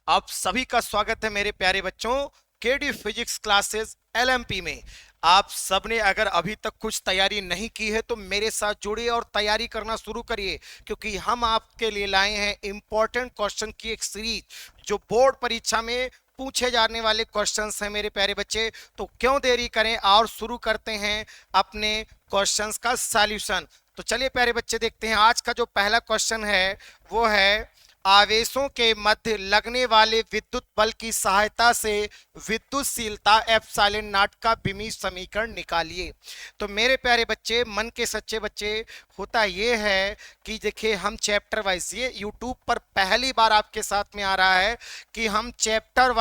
आप सभी का स्वागत है मेरे प्यारे बच्चों केडी फिजिक्स क्लासेस एलएमपी में। आप सबने अगर अभी तक कुछ तैयारी नहीं की है तो मेरे साथ जुड़िए और तैयारी करना शुरू करिए, क्योंकि हम आपके लिए लाए हैं इंपॉर्टेंट क्वेश्चन की एक सीरीज जो बोर्ड परीक्षा में पूछे जाने वाले क्वेश्चंस हैं मेरे प्यारे बच्चे। तो क्यों देरी करें और शुरू करते हैं अपने क्वेश्चंस का सॉल्यूशन। तो चलिए प्यारे बच्चे देखते हैं आज का जो पहला क्वेश्चन है वो है आवेशों के मध्य लगने वाले विद्युत बल की सहायता से विद्युतशीलता एप्सिलॉन नॉट का विमीय समीकरण निकालिए। तो मेरे प्यारे बच्चे, मन के सच्चे बच्चे, होता ये है कि देखिए हम चैप्टर वाइज, ये यूट्यूब पर पहली बार आपके साथ में आ रहा है कि हम चैप्टर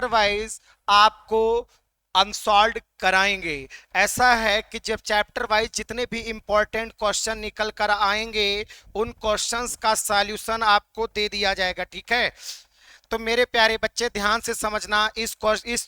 वाइज आपको अनसॉल्व कराएंगे। ऐसा है कि जब चैप्टर वाइज जितने भी इंपॉर्टेंट क्वेश्चन निकल कर आएंगे उन क्वेश्चंस का सॉल्यूशन आपको दे दिया जाएगा, ठीक है। तो मेरे प्यारे बच्चे ध्यान से समझना, इस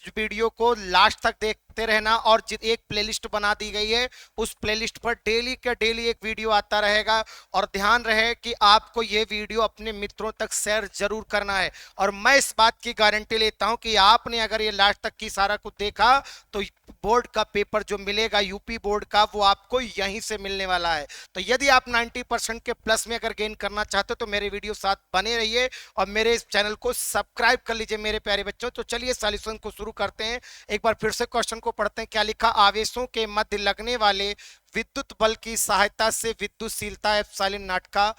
वीडियो को लास्ट तक देखते रहना। और एक प्लेलिस्ट बना दी गई है, उस प्लेलिस्ट पर डेली के डेली एक वीडियो आता रहेगा। और ध्यान रहे कि आपको ये वीडियो अपने मित्रों तक शेयर जरूर करना है। और मैं इस बात की गारंटी लेता हूं कि आपने अगर ये लास्ट तक की सारा कुछ देखा तो बोर्ड का पेपर जो मिलेगा यूपी बोर्ड का, वो आपको यहीं से मिलने वाला है। तो यदि आप 90% के प्लस में अगर गेन करना चाहते हो तो मेरे वीडियो साथ बने रहिए और मेरे इस चैनल को सब्सक्राइब कर लीजिए मेरे प्यारे बच्चों। तो चलिए सॉल्यूशन को शुरू करते हैं। एक बार फिर से क्वेश्चन को पढ़ते हैं। क्या लिखा? आवेशों के मध्य लगने वाले विद्युत बल की सहायता से विद्युतशीलता एप्सिलॉन नॉट का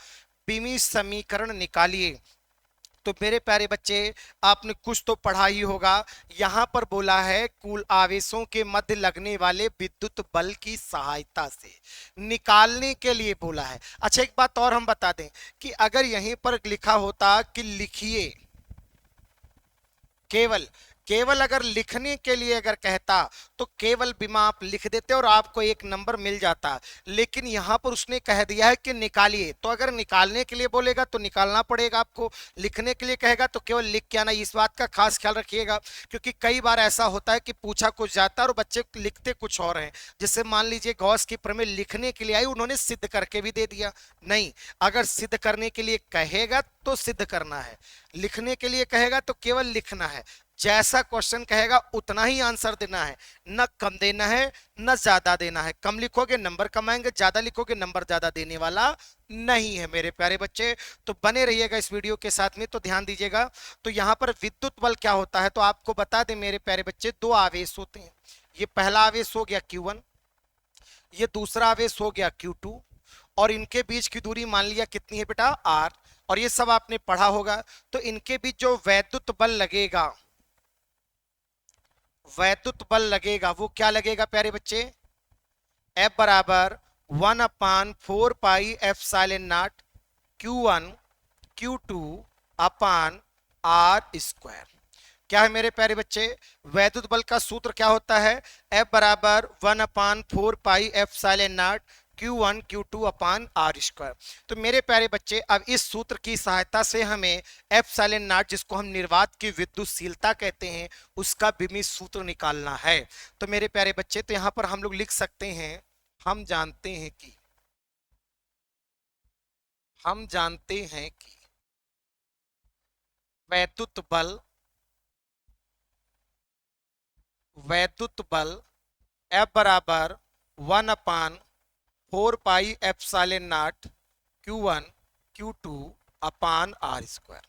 विमीय समीकरण निकालिए। तो मेरे प्यारे बच्चे, आपने कुछ तो पढ़ा ही होगा। यहां पर बोला है कुल आवेशों के मध्य लगने वाले विद्युत बल की सहायता से निकालने के लिए बोला है। अच्छा, एक बात और हम बता दें कि अगर यहीं पर लिखा होता कि लिखिए, केवल केवल अगर लिखने के लिए अगर कहता तो केवल बीमा आप लिख देते और आपको एक नंबर मिल जाता। लेकिन यहां पर उसने कह दिया है कि निकालिए, तो अगर निकालने के लिए बोलेगा तो निकालना पड़ेगा आपको, लिखने के लिए कहेगा तो केवल लिख के आना। इस बात का खास ख्याल रखिएगा, क्योंकि कई बार ऐसा होता है कि पूछा कुछ जाता है और बच्चे लिखते कुछ और हैं। जैसे मान लीजिए गॉस की प्रमेय लिखने के लिए आई, उन्होंने सिद्ध करके भी दे दिया। नहीं, अगर सिद्ध करने के लिए कहेगा तो सिद्ध करना है, लिखने के लिए कहेगा तो केवल लिखना है। जैसा क्वेश्चन कहेगा उतना ही आंसर देना है, न कम देना है न ज्यादा देना है। कम लिखोगे नंबर कम आएंगे, ज्यादा लिखोगे नंबर ज्यादा देने वाला नहीं है मेरे प्यारे बच्चे। तो बने रहिएगा इस वीडियो के साथ में, तो ध्यान दीजिएगा। तो यहां पर विद्युत बल क्या होता है तो आपको बता दें मेरे प्यारे बच्चे, दो आवेश होते हैं। ये पहला आवेश हो गया Q1, ये दूसरा आवेश हो गया Q2, और इनके बीच की दूरी मान लिया कितनी है बेटा? R। और ये सब आपने पढ़ा होगा। तो इनके बीच जो वैद्युत बल लगेगा वो क्या लगेगा प्यारे बच्चे? F बराबर 1/4 pi epsilon not Q1 Q2 upon R²। क्या है मेरे प्यारे बच्चे? वैद्युत बल का सूत्र क्या होता है? F बराबर 1/4 pi epsilon not Q1 Q2 upon R²। तो मेरे प्यारे बच्चे, अब इस सूत्र की सहायता से हमें एप्सिलॉन नॉट, जिसको हम निर्वात की विद्युतशीलता कहते हैं, उसका विमीय सूत्र निकालना है। तो मेरे प्यारे बच्चे, तो यहां पर हम लोग लिख सकते हैं, हम जानते हैं कि हम जानते हैं कि वैद्युत बल वैद्युत बल F बराबर 1/4 pi epsilon not Q1 Q2 upon R²।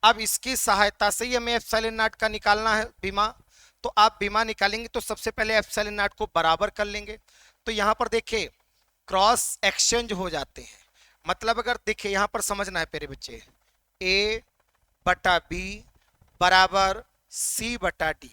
अब इसकी सहायता से ही हमें एप्सिलॉन नॉट का निकालना है बीमा। तो आप बीमा निकालेंगे तो सबसे पहले एप्सिलॉन नॉट को बराबर कर लेंगे। तो यहां पर देखिए क्रॉस एक्सचेंज हो जाते हैं। मतलब अगर देखिए यहां पर समझना है मेरे बच्चे, A बटा B बराबर C बटा D।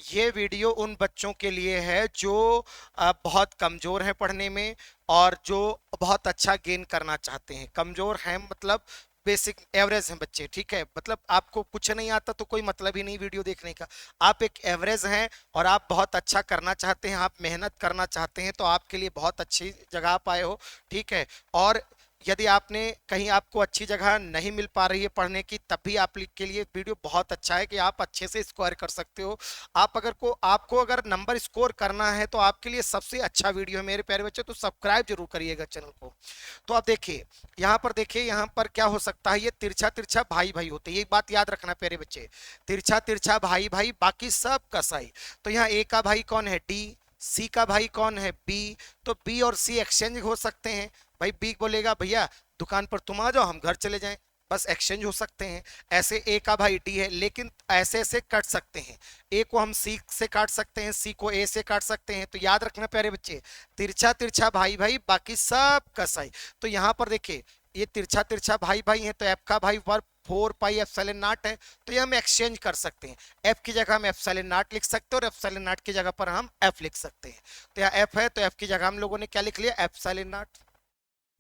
ये वीडियो उन बच्चों के लिए है जो बहुत कमजोर हैं पढ़ने में और जो बहुत अच्छा गेन करना चाहते हैं। कमजोर हैं मतलब बेसिक एवरेज हैं बच्चे, ठीक है। मतलब आपको कुछ नहीं आता तो कोई मतलब ही नहीं वीडियो देखने का। आप एक एवरेज हैं और आप बहुत अच्छा करना चाहते हैं, आप मेहनत करना चाहते हैं, तो आपके लिए बहुत अच्छी जगह आप आए हो, ठीक है। और यदि आपने कहीं आपको अच्छी जगह नहीं मिल पा रही है पढ़ने की, तब भी आप के लिए वीडियो बहुत अच्छा है कि आप अच्छे से स्कोर कर सकते हो। आप अगर आपको अगर नंबर स्कोर करना है तो आपके लिए सबसे अच्छा वीडियो है मेरे प्यारे बच्चे, तो सब्सक्राइब जरूर करिएगा चैनल को। तो आप देखिए यहाँ पर, देखिए यहाँ पर क्या हो सकता है, ये तिरछा तिरछा भाई भाई होते हैं, ये बात याद रखना प्यारे बच्चे, तिरछा तिरछा भाई भाई, बाकी सब कसाई। तो यहाँ ए का भाई कौन है, डी, सी का भाई कौन है, बी, तो बी और सी एक्सचेंज हो सकते हैं। भाई बी बोलेगा भैया दुकान पर तुम आ जाओ हम घर चले जाएं, बस एक्सचेंज हो सकते हैं। ऐसे ए का भाई डी है, लेकिन ऐसे ऐसे कट सकते हैं, ए को हम सी से काट सकते हैं, सी को ए से काट सकते हैं। तो याद रखना प्यारे बच्चे, तिरछा तिरछा भाई भाई, बाकी सब कसाई। तो यहाँ पर देखिए ये तिरछा तिरछा भाई भाई है, तो एफ का भाई वर्ग 4 पाई एप्सिलॉन नॉट है, तो ये हम एक्सचेंज कर सकते हैं। एफ की जगह हम एप्सिलॉन नॉट लिख सकते हैं और एप्सिलॉन नॉट की जगह पर हम एफ लिख सकते हैं। तो यहाँ एफ है तो एफ की जगह हम लोगों ने क्या लिख लिया, एप्सिलॉन नॉट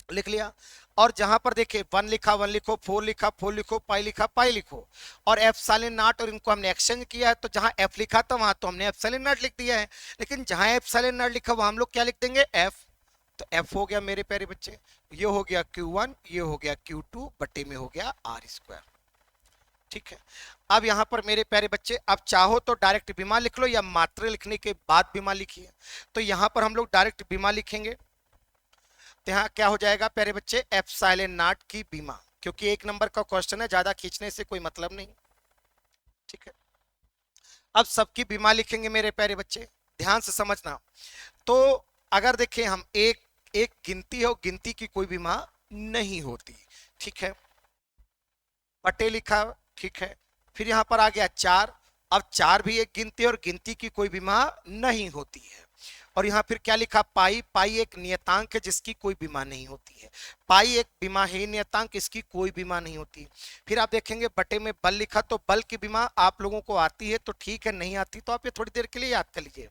लिख लिया। और जहां पर देखिए 1 लिखा 1 लिखो, 4 लिखा 4 लिखो, पाई लिखा पाई लिखो, और एप्सिलॉन नॉट, और इनको हमने एक्सचेंज किया है, तो जहां एफ लिखा था वहां तो हमने एप्सिलॉन नॉट लिख दिया है, लेकिन जहां एप्सिलॉन नॉट लिखा वहां हम लोग क्या लिख देंगे, एफ। तो एफ हो गया मेरे प्यारे बच्चे, ये हो गया Q1, ये हो गया Q2 बटे में हो गया आर स्क्वायर। ठीक है, अब यहां पर मेरे प्यारे बच्चे, अब चाहो तो डायरेक्ट बीमा लिख लो या मात्रा लिखने के बाद बीमा लिखिए। तो यहां पर हम लोग डायरेक्ट बीमा लिखेंगे, तो यहाँ क्या हो जाएगा प्यारे बच्चे, एप्सिलॉन नॉट की बीमा, क्योंकि 1 नंबर का क्वेश्चन है, ज्यादा खींचने से कोई मतलब नहीं। ठीक है, अब सबकी बीमा लिखेंगे मेरे प्यारे बच्चे, ध्यान से समझना। तो अगर देखें हम एक एक गिनती है, गिनती की कोई बीमा नहीं होती। ठीक है, बटे लिखा, ठीक है, फिर यहां पर आ गया 4, अब 4 भी एक गिनती और गिनती की कोई बीमा नहीं होती है। और यहां फिर क्या लिखा, पाई, पाई एक नियतांक है जिसकी कोई बीमा नहीं होती है, पाई एक बीमा है नियतांक, इसकी कोई बीमा नहीं होती। फिर आप देखेंगे बटे में बल लिखा, तो बल की बीमा आप लोगों को आती है तो ठीक है, नहीं आती तो आप ये थोड़ी देर के लिए याद कर लीजिए,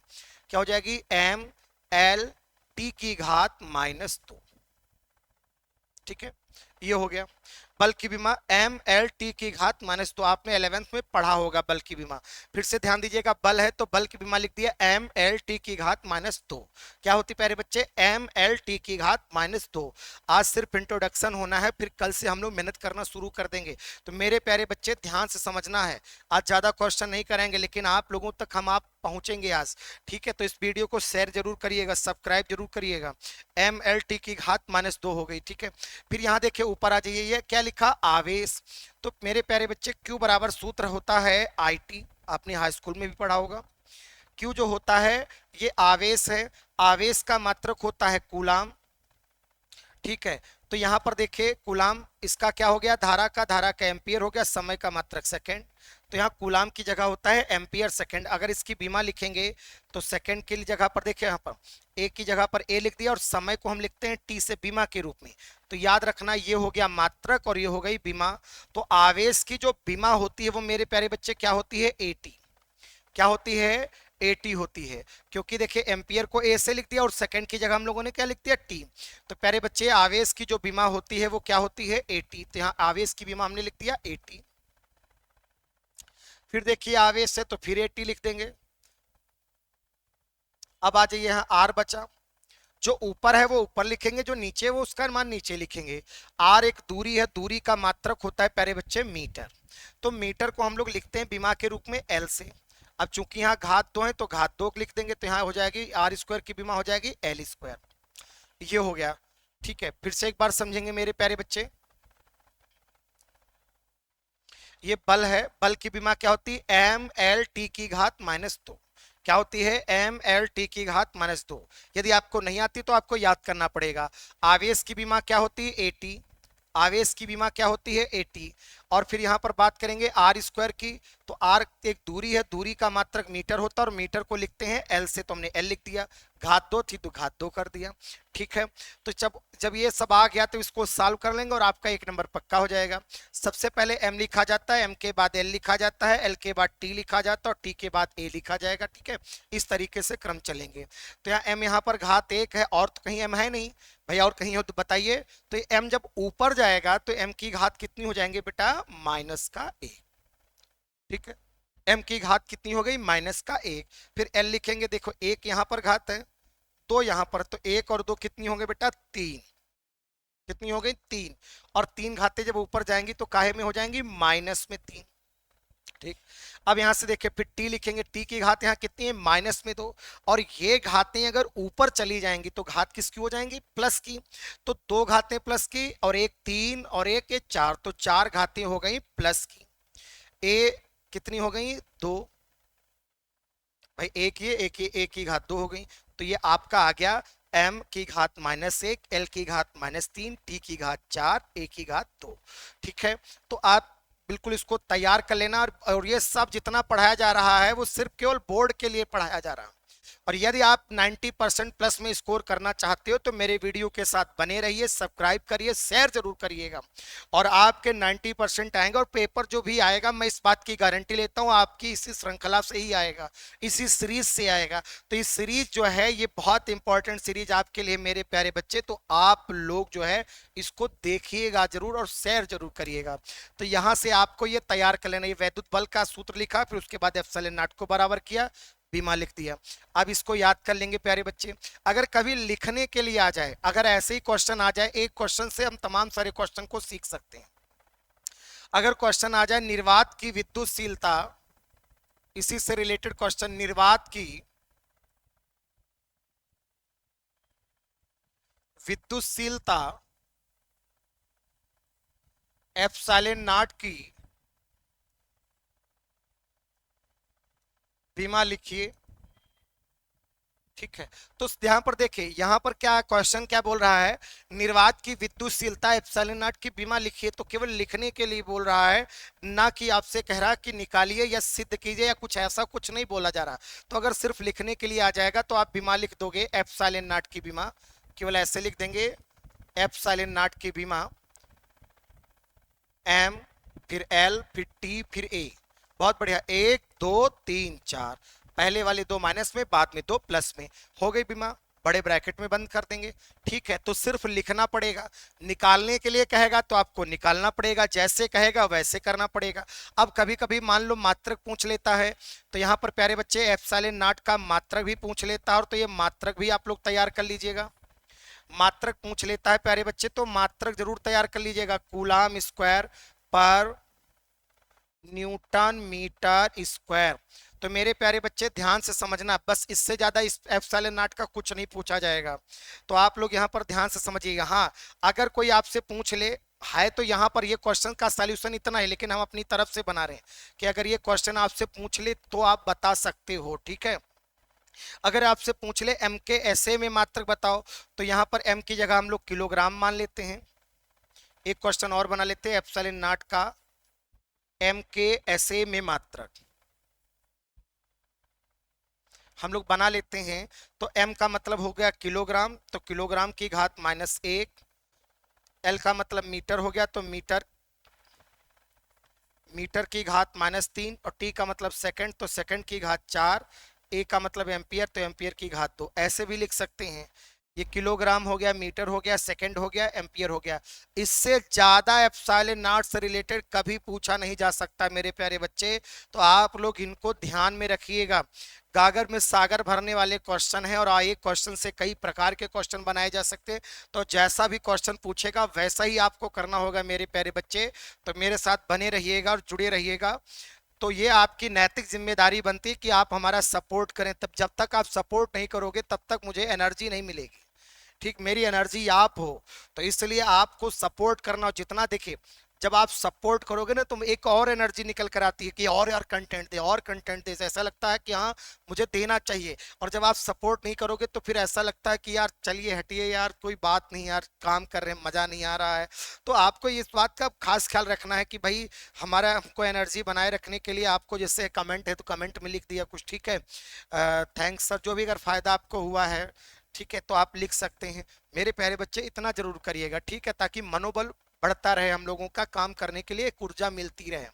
क्या हो जाएगी, एम एल टी की घात -2। ठीक है, ये हो गया बल की बीमा, एम एल टी की घात -2, आपने 11th में पढ़ा होगा बल की बीमा। फिर से ध्यान दीजिएगा, बल है तो बल की बीमा लिख दिया एम एल टी की घात -2। क्या होती प्यारे बच्चे, एम एल टी की घात -2। आज सिर्फ इंट्रोडक्शन होना है, फिर कल से हम लोग मेहनत करना शुरू कर देंगे। तो मेरे प्यारे बच्चे ध्यान से समझना है, आज ज्यादा क्वेश्चन नहीं करेंगे, लेकिन आप लोगों तक हम आप पहुंचेंगे आज। ठीक है, तो इस वीडियो को शेयर जरूर करिएगा, सब्सक्राइब जरूर करिएगा। एम एल टी की घात -2 हो गई। ठीक है, फिर यहाँ देखिए ऊपर आ जाइए, ये क्या लिखा, आवेश। तो मेरे प्यारे बच्चे Q बराबर सूत्र होता है IT, आपने हाई स्कूल में भी पढ़ा होगा। Q जो होता है ये आवेश है, आवेश का मात्रक होता है कूलाम। ठीक है, तो यहां पर देखिए कूलाम, इसका क्या हो गया, धारा का एम्पियर हो गया, समय का मात्रक सेकंड। तो यहाँ कूलाम की जगह होता है एम्पियर सेकंड। अगर इसकी बीमा लिखेंगे तो सेकंड की जगह पर देखिए, यहाँ पर ए की जगह पर ए लिख दिया और समय को हम लिखते हैं टी से बीमा के रूप में। तो याद रखना ये हो गया मात्रक और ये हो गई बीमा। तो आवेश की जो बीमा होती है वो मेरे प्यारे बच्चे क्या होती है, एटी। क्या होती है, एटी होती है, क्योंकि देखिए एम्पियर को ए से लिख दिया और सेकंड की जगह हम लोगों ने क्या लिख दिया, टी। तो प्यारे बच्चे आवेश की जो बीमा होती है वो क्या होती है, एटी। तो यहाँ आवेश की बीमा हमने लिख दिया एटी। फिर देखिए आवेश है तो फिर एटी लिख देंगे। अब आ जाइए यहाँ आर बचा, जो ऊपर है वो ऊपर लिखेंगे, जो नीचे वो उसका मान नीचे लिखेंगे। आर एक दूरी है, दूरी का मात्रक होता है प्यारे बच्चे मीटर। तो मीटर को हम लोग लिखते हैं बीमा के रूप में एल से। अब चूंकि यहाँ घात 2 है तो घात 2 लिख देंगे, तो यहाँ हो जाएगी आर स्क्वायर की बीमा हो जाएगी एल स्क्वायर। ये हो गया। ठीक है, फिर से एक बार समझेंगे मेरे प्यारे बच्चे, ये बल है, बल की बीमा क्या होती है, एम एल टी की घात -2। क्या होती है, एम एल टी की घात -2। यदि आपको नहीं आती तो आपको याद करना पड़ेगा। आवेश की बीमा क्या होती है, एटी। आवेश की बीमा क्या होती है, एटी। और फिर यहां पर बात करेंगे आर स्क्वायर की, तो आर एक दूरी है, दूरी का मात्रक मीटर होता है और मीटर को लिखते हैं एल से, तो हमने एल लिख दिया। घात 2 थी तो घात 2 कर दिया। ठीक है, तो जब जब ये सब आ गया तो इसको सॉल्व कर लेंगे और आपका 1 नंबर पक्का हो जाएगा। सबसे पहले एम लिखा जाता है, एम के बाद एल लिखा जाता है, एल के बाद टी लिखा जाता है और टी के बाद ए लिखा जाएगा। ठीक है, इस तरीके से क्रम चलेंगे। तो यहाँ एम यहाँ पर घात 1 है और तो कहीं एम है नहीं भैया, और कहीं हो तो बताइए। तो एम जब ऊपर जाएगा तो एम की घात कितनी हो जाएंगे बेटा, -1। ठीक है, एम की घात कितनी हो गई, -1। फिर एल लिखेंगे, देखो 1 यहां पर घात है, 2 यहां पर, तो 1 और 2 कितनी होंगे बेटा, 3। कितनी हो गई 3, और 3 घातें जब ऊपर जाएंगी तो काहे में हो जाएंगी, माइनस में 3। ठीक, अब यहां से देखिए फिर टी लिखेंगे, टी की घात यहाँ कितनी है, माइनस में 2, और ये घातें अगर ऊपर चली जाएंगी तो घात किसकी हो जाएंगी, प्लस की। तो 2 घातें प्लस की, और एक 3 और एक ये 4, तो 4 घातें हो गई प्लस की। ए कितनी हो गई, 2, भाई एक की घात 2 हो गई। तो ये आपका आ गया m की घात -1, l की घात -3, t की घात 4, a की घात 2। ठीक है, तो आप बिल्कुल इसको तैयार कर लेना, और ये सब जितना पढ़ाया जा रहा है वो सिर्फ केवल बोर्ड के लिए पढ़ाया जा रहा है। और यदि आप 90% प्लस में स्कोर करना चाहते हो तो मेरे वीडियो के साथ बने रहिए, सब्सक्राइब करिए, शेयर जरूर करिएगा, और आपके 90% आएंगे। और पेपर जो भी आएगा मैं इस बात की गारंटी लेता हूं आपकी इसी श्रृंखला से ही आएगा, इसी सीरीज से आएगा। तो इस सीरीज जो है ये बहुत इंपॉर्टेंट सीरीज आपके लिए मेरे प्यारे बच्चे, तो आप लोग जो है इसको देखिएगा जरूर और शेयर जरूर करिएगा। तो यहां से आपको ये तैयार कर लेना, ये वैद्युत बल का सूत्र लिखा, फिर उसके बाद एप्सिलॉन नॉट को बराबर किया, बीमा लिख दिया। अब इसको याद कर लेंगे प्यारे बच्चे। अगर कभी लिखने के लिए आ जाए, अगर ऐसे ही क्वेश्चन आ जाए, एक क्वेश्चन से हम तमाम सारे क्वेश्चन को सीख सकते हैं। अगर क्वेश्चन आ जाए निर्वात की विद्युतशीलता, इसी से रिलेटेड क्वेश्चन, निर्वात की विद्युतशीलता एप्सिलॉन नॉट की बीमा लिखिए। ठीक है, तो ध्यान पर देखिए यहां पर क्या क्वेश्चन क्या बोल रहा है, निर्वात की विद्युतशीलता एप्सिलॉन नॉट की बीमा लिखिए। तो केवल लिखने के लिए बोल रहा है, ना कि आपसे कह रहा कि निकालिए या सिद्ध कीजिए या कुछ ऐसा कुछ नहीं बोला जा रहा। तो अगर सिर्फ लिखने के लिए आ जाएगा तो आप बीमा लिख दोगे, एप्सिलॉन नॉट की बीमा, केवल ऐसे लिख देंगे, एप्सिलॉन नॉट की बीमा, एम फिर एल फिर टी फिर ए। बहुत बढ़िया, 1 2 3 4, पहले वाले 2 माइनस में, बाद में 2 प्लस में, हो गई बीमा, बड़े ब्रैकेट में बंद कर देंगे। ठीक है, तो सिर्फ लिखना पड़ेगा, निकालने के लिए कहेगा तो आपको निकालना पड़ेगा, जैसे कहेगा वैसे करना पड़ेगा। अब कभी कभी मान लो मात्रक पूछ लेता है, तो यहाँ पर प्यारे बच्चे एप्सिलॉन नॉट का मात्रक भी पूछ लेता है, और तो ये मात्रक भी आप लोग तैयार कर लीजिएगा। मात्रक पूछ लेता है प्यारे बच्चे तो मात्रक जरूर तैयार कर लीजिएगा, कूलाम स्क्वायर पर न्यूटन मीटर स्क्वायर। तो मेरे प्यारे बच्चे ध्यान से समझना, बस इससे ज्यादा इस एप्सिलॉन नॉट का कुछ नहीं पूछा जाएगा, तो आप लोग यहाँ पर ध्यान से समझिएगा। हाँ, अगर कोई आपसे पूछ ले है तो यहाँ पर ये क्वेश्चन का सॉल्यूशन इतना है, लेकिन हम अपनी तरफ से बना रहे हैं कि अगर ये क्वेश्चन आपसे पूछ ले तो आप बता सकते हो। ठीक है, अगर आपसे पूछ ले एम के एसए में मात्रक बताओ, तो यहाँ पर एम की जगह हम लोग किलोग्राम मान लेते हैं। एक क्वेश्चन और बना लेते हैं, एप्सिलॉन नॉट का एम के एसए में मात्रक हम लोग बना लेते हैं। तो m का मतलब हो गया किलोग्राम, तो किलोग्राम की घात -1, l का मतलब मीटर हो गया, तो मीटर की घात -3, और t का मतलब सेकंड, तो सेकंड की घात 4, a का मतलब एम्पियर, तो एम्पियर की घात 2। ऐसे भी लिख सकते हैं, ये किलोग्राम हो गया, मीटर हो गया, सेकंड हो गया, एम्पियर हो गया। इससे ज्यादा एप्सिलॉन नॉट से रिलेटेड कभी पूछा नहीं जा सकता मेरे प्यारे बच्चे, तो आप लोग इनको ध्यान में रखिएगा। गागर में सागर भरने वाले क्वेश्चन है, और एक क्वेश्चन से कई प्रकार के क्वेश्चन बनाए जा सकते हैं, तो जैसा भी क्वेश्चन पूछेगा वैसा ही आपको करना होगा मेरे प्यारे बच्चे। तो मेरे साथ बने रहिएगा और जुड़े रहिएगा। तो ये आपकी नैतिक जिम्मेदारी बनती है कि आप हमारा सपोर्ट करें, तब जब तक आप सपोर्ट नहीं करोगे तब तक मुझे एनर्जी नहीं मिलेगी। ठीक, मेरी एनर्जी आप हो, तो इसलिए आपको सपोर्ट करना, जितना देखिए जब आप सपोर्ट करोगे ना तो एक और एनर्जी निकल कर आती है कि और यार कंटेंट दे, और कंटेंट दे, ऐसा लगता है कि हाँ मुझे देना चाहिए। और जब आप सपोर्ट नहीं करोगे तो फिर ऐसा लगता है कि यार चलिए हटिए यार, कोई बात नहीं यार, काम कर रहे हैं मजा नहीं आ रहा है। तो आपको इस बात का खास ख्याल रखना है कि भाई हमारा हमको एनर्जी बनाए रखने के लिए आपको जैसे कमेंट है तो कमेंट में लिख दिया कुछ, ठीक है, थैंक्स सर, जो भी अगर फायदा आपको हुआ है, ठीक है, तो आप लिख सकते हैं। मेरे प्यारे बच्चे इतना जरूर करिएगा, ठीक है, ताकि मनोबल बढ़ता रहे, हम लोगों का काम करने के लिए एक ऊर्जा मिलती रहे।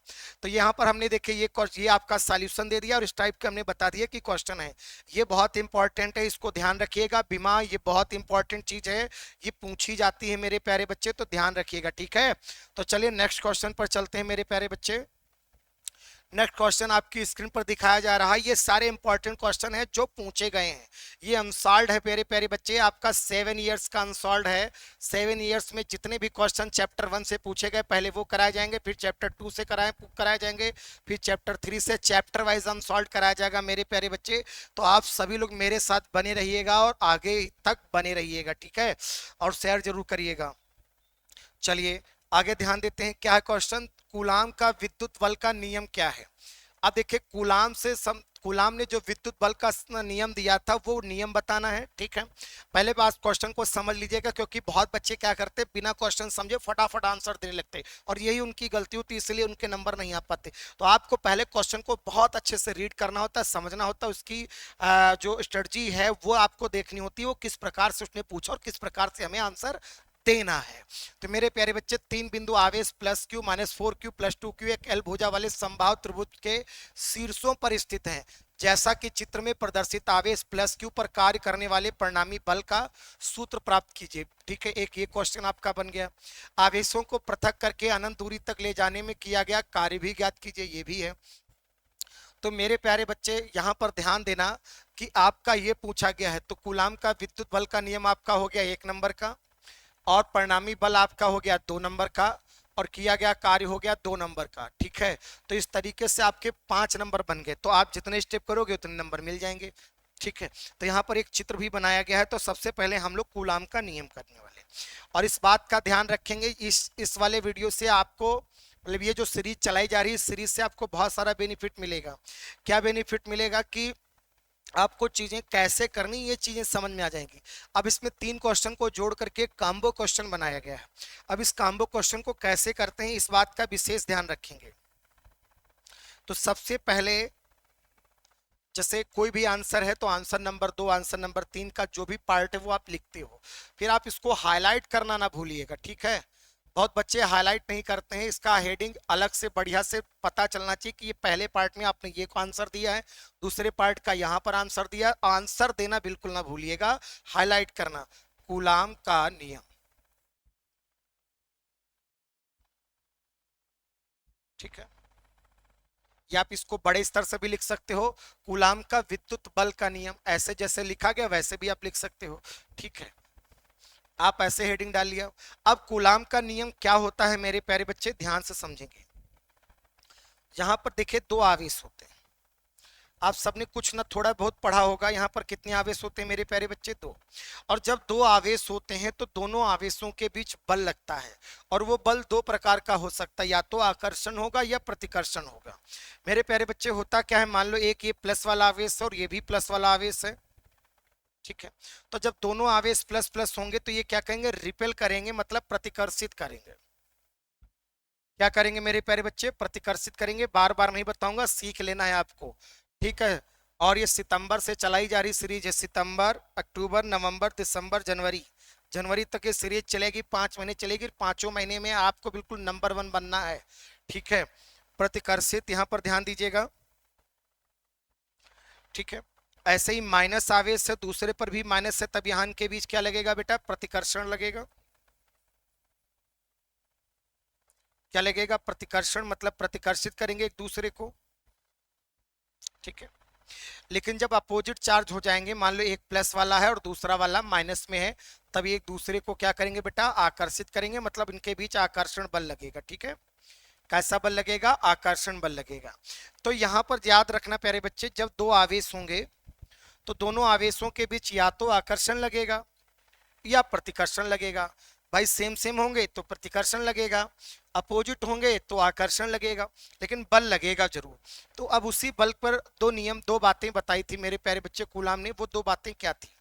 तो यहाँ पर हमने देखे ये आपका सॉल्यूशन दे दिया, और इस टाइप के हमने बता दिया कि क्वेश्चन है। ये बहुत इंपॉर्टेंट है, इसको ध्यान रखिएगा। बीमा ये बहुत इंपॉर्टेंट चीज है, ये पूछी जाती है मेरे प्यारे बच्चे, तो ध्यान रखिएगा। ठीक है, तो चलिए नेक्स्ट क्वेश्चन पर चलते हैं मेरे प्यारे बच्चे। नेक्स्ट क्वेश्चन आपकी स्क्रीन पर दिखाया जा रहा है। ये सारे इंपॉर्टेंट क्वेश्चन है जो पूछे गए हैं। ये अनसॉल्व्ड है प्यारे प्यारे बच्चे, आपका 7 इयर्स का अनसॉल्व्ड है। 7 इयर्स में जितने भी क्वेश्चन चैप्टर 1 से पूछे गए पहले वो कराए जाएंगे, फिर चैप्टर 2 से कराए जाएंगे, फिर चैप्टर 3 से चैप्टर वाइज अनसॉल्व्ड कराया जाएगा मेरे प्यारे बच्चे। तो आप सभी लोग मेरे साथ बने रहिएगा और आगे तक बने रहिएगा, ठीक है, और शेयर जरूर करिएगा। चलिए आगे ध्यान देते हैं, क्या है क्वेश्चन, कूलाम का विद्युत बल का नियम क्या है। अब देखिए कूलाम ने जो विद्युत बल का नियम दिया था वो नियम बताना है, ठीक है। पहले बात क्वेश्चन को समझ लीजिएगा, क्योंकि बहुत बच्चे क्या करते हैं बिना क्वेश्चन समझे फटाफट आंसर देने लगते हैं और यही उनकी गलती होती है, इसलिए उनके नंबर नहीं आ पाते। तो आपको पहले क्वेश्चन को बहुत अच्छे से रीड करना होता है, समझना होता है, उसकी जो स्ट्रेटजी है वो आपको देखनी होती है, वो किस प्रकार से उसने पूछा और किस प्रकार से हमें आंसर देना है। तो मेरे प्यारे बच्चे, 3 बिंदु आवेश plus Q minus 4Q plus 2Q एक एल भुजा वाले समबाहु त्रिभुज के शीर्षों पर स्थित हैं। जैसा कि चित्र में प्रदर्शित आवेश प्लस क्यू पर कार्य करने वाले परिणामी बल का सूत्र प्राप्त कीजिए, ठीक है। एक ये क्वेश्चन आपका बन गया। आवेशों को पृथक करके अनंत दूरी तक ले जाने में किया गया कार्य भी ज्ञात कीजिए, ये भी है। तो मेरे प्यारे बच्चे यहाँ पर ध्यान देना कि आपका ये पूछा गया है, तो कूलाम का विद्युत बल का नियम आपका हो गया 1 नंबर का, और परिणामी बल आपका हो गया 2 नंबर का, और किया गया कार्य हो गया 2 नंबर का, ठीक है। तो इस तरीके से आपके 5 नंबर बन गए। तो आप जितने स्टेप करोगे उतने नंबर मिल जाएंगे, ठीक है। तो यहाँ पर एक चित्र भी बनाया गया है। तो सबसे पहले हम लोग कूलाम का नियम करने वाले, और इस बात का ध्यान रखेंगे, इस वाले वीडियो से आपको, मतलब ये जो सीरीज चलाई जा रही है, सीरीज से आपको बहुत सारा बेनिफिट मिलेगा। क्या बेनिफिट मिलेगा कि आपको चीजें कैसे करनी, ये चीजें समझ में आ जाएंगी। अब इसमें 3 क्वेश्चन को जोड़ करके एक कॉम्बो क्वेश्चन बनाया गया है। अब इस कॉम्बो क्वेश्चन को कैसे करते हैं इस बात का विशेष ध्यान रखेंगे। तो सबसे पहले जैसे कोई भी आंसर है तो आंसर नंबर 2 आंसर नंबर 3 का जो भी पार्ट है वो आप लिखते हो, फिर आप इसको हाईलाइट करना ना भूलिएगा, ठीक है। बहुत बच्चे हाईलाइट नहीं करते हैं, इसका हेडिंग अलग से बढ़िया से पता चलना चाहिए कि ये पहले पार्ट में आपने ये आंसर दिया है, दूसरे पार्ट का यहाँ पर आंसर दिया। आंसर देना बिल्कुल ना भूलिएगा, हाईलाइट करना, कूलाम का नियम, ठीक है। या आप इसको बड़े स्तर से भी लिख सकते हो, कूलाम का विद्युत बल का नियम, ऐसे जैसे लिखा गया वैसे भी आप लिख सकते हो, ठीक है। आप ऐसे हेडिंग डाल लिया। अब कूलाम का नियम क्या होता है मेरे प्यारे बच्चे, ध्यान से समझेंगे। यहां पर देखिए 2 आवेश होते हैं, आप सबने कुछ ना थोड़ा बहुत पढ़ा होगा। यहाँ पर कितने आवेश होते हैं मेरे प्यारे बच्चे, 2। और जब 2 आवेश होते हैं तो दोनों आवेशों के बीच बल लगता है, और वो बल 2 प्रकार का हो सकता है, या तो आकर्षण होगा या प्रतिकर्षण होगा। मेरे प्यारे बच्चे होता क्या है, मान लो एक ये प्लस वाला आवेश है और ये भी प्लस वाला आवेश है, ठीक है। तो जब दोनों आवेश प्लस प्लस होंगे तो ये क्या करेंगे, रिपेल करेंगे, मतलब प्रतिकर्षित करेंगे। क्या करेंगे मेरे प्यारे बच्चे, प्रतिकर्षित करेंगे। बार बार नहीं बताऊंगा, सीख लेना है आपको, ठीक है। और ये सितंबर से चलाई जा रही सीरीज है, सितंबर अक्टूबर नवंबर दिसंबर जनवरी, जनवरी तक ये सीरीज चलेगी, 5 महीने चलेगी। 5 महीने में आपको बिल्कुल नंबर 1 बनना है, ठीक है। प्रतिकर्षित, यहाँ पर ध्यान दीजिएगा, ठीक है। ऐसे ही माइनस आवेश है, दूसरे पर भी माइनस है, तब यहाँ के बीच क्या लगेगा बेटा, प्रतिकर्षण लगेगा। क्या लगेगा, प्रतिकर्षण, मतलब प्रतिकर्षित करेंगे एक दूसरे को, ठीक है। लेकिन जब अपोजिट चार्ज हो जाएंगे, मान लो एक प्लस वाला है और दूसरा वाला माइनस में है, तब एक दूसरे को क्या करेंगे बेटा, आकर्षित करेंगे, मतलब इनके बीच आकर्षण बल लगेगा, ठीक है। कैसा बल लगेगा, आकर्षण बल लगेगा। तो यहां पर याद रखना प्यारे बच्चे, जब 2 आवेश होंगे तो दोनों आवेशों के बीच या तो आकर्षण लगेगा या प्रतिकर्षण लगेगा। भाई सेम सेम होंगे तो प्रतिकर्षण लगेगा, अपोजिट होंगे तो आकर्षण लगेगा, लेकिन बल लगेगा जरूर। तो अब उसी बल पर 2 नियम, 2 बातें बताई थी मेरे प्यारे बच्चे कूलाम ने। वो 2 बातें क्या थी,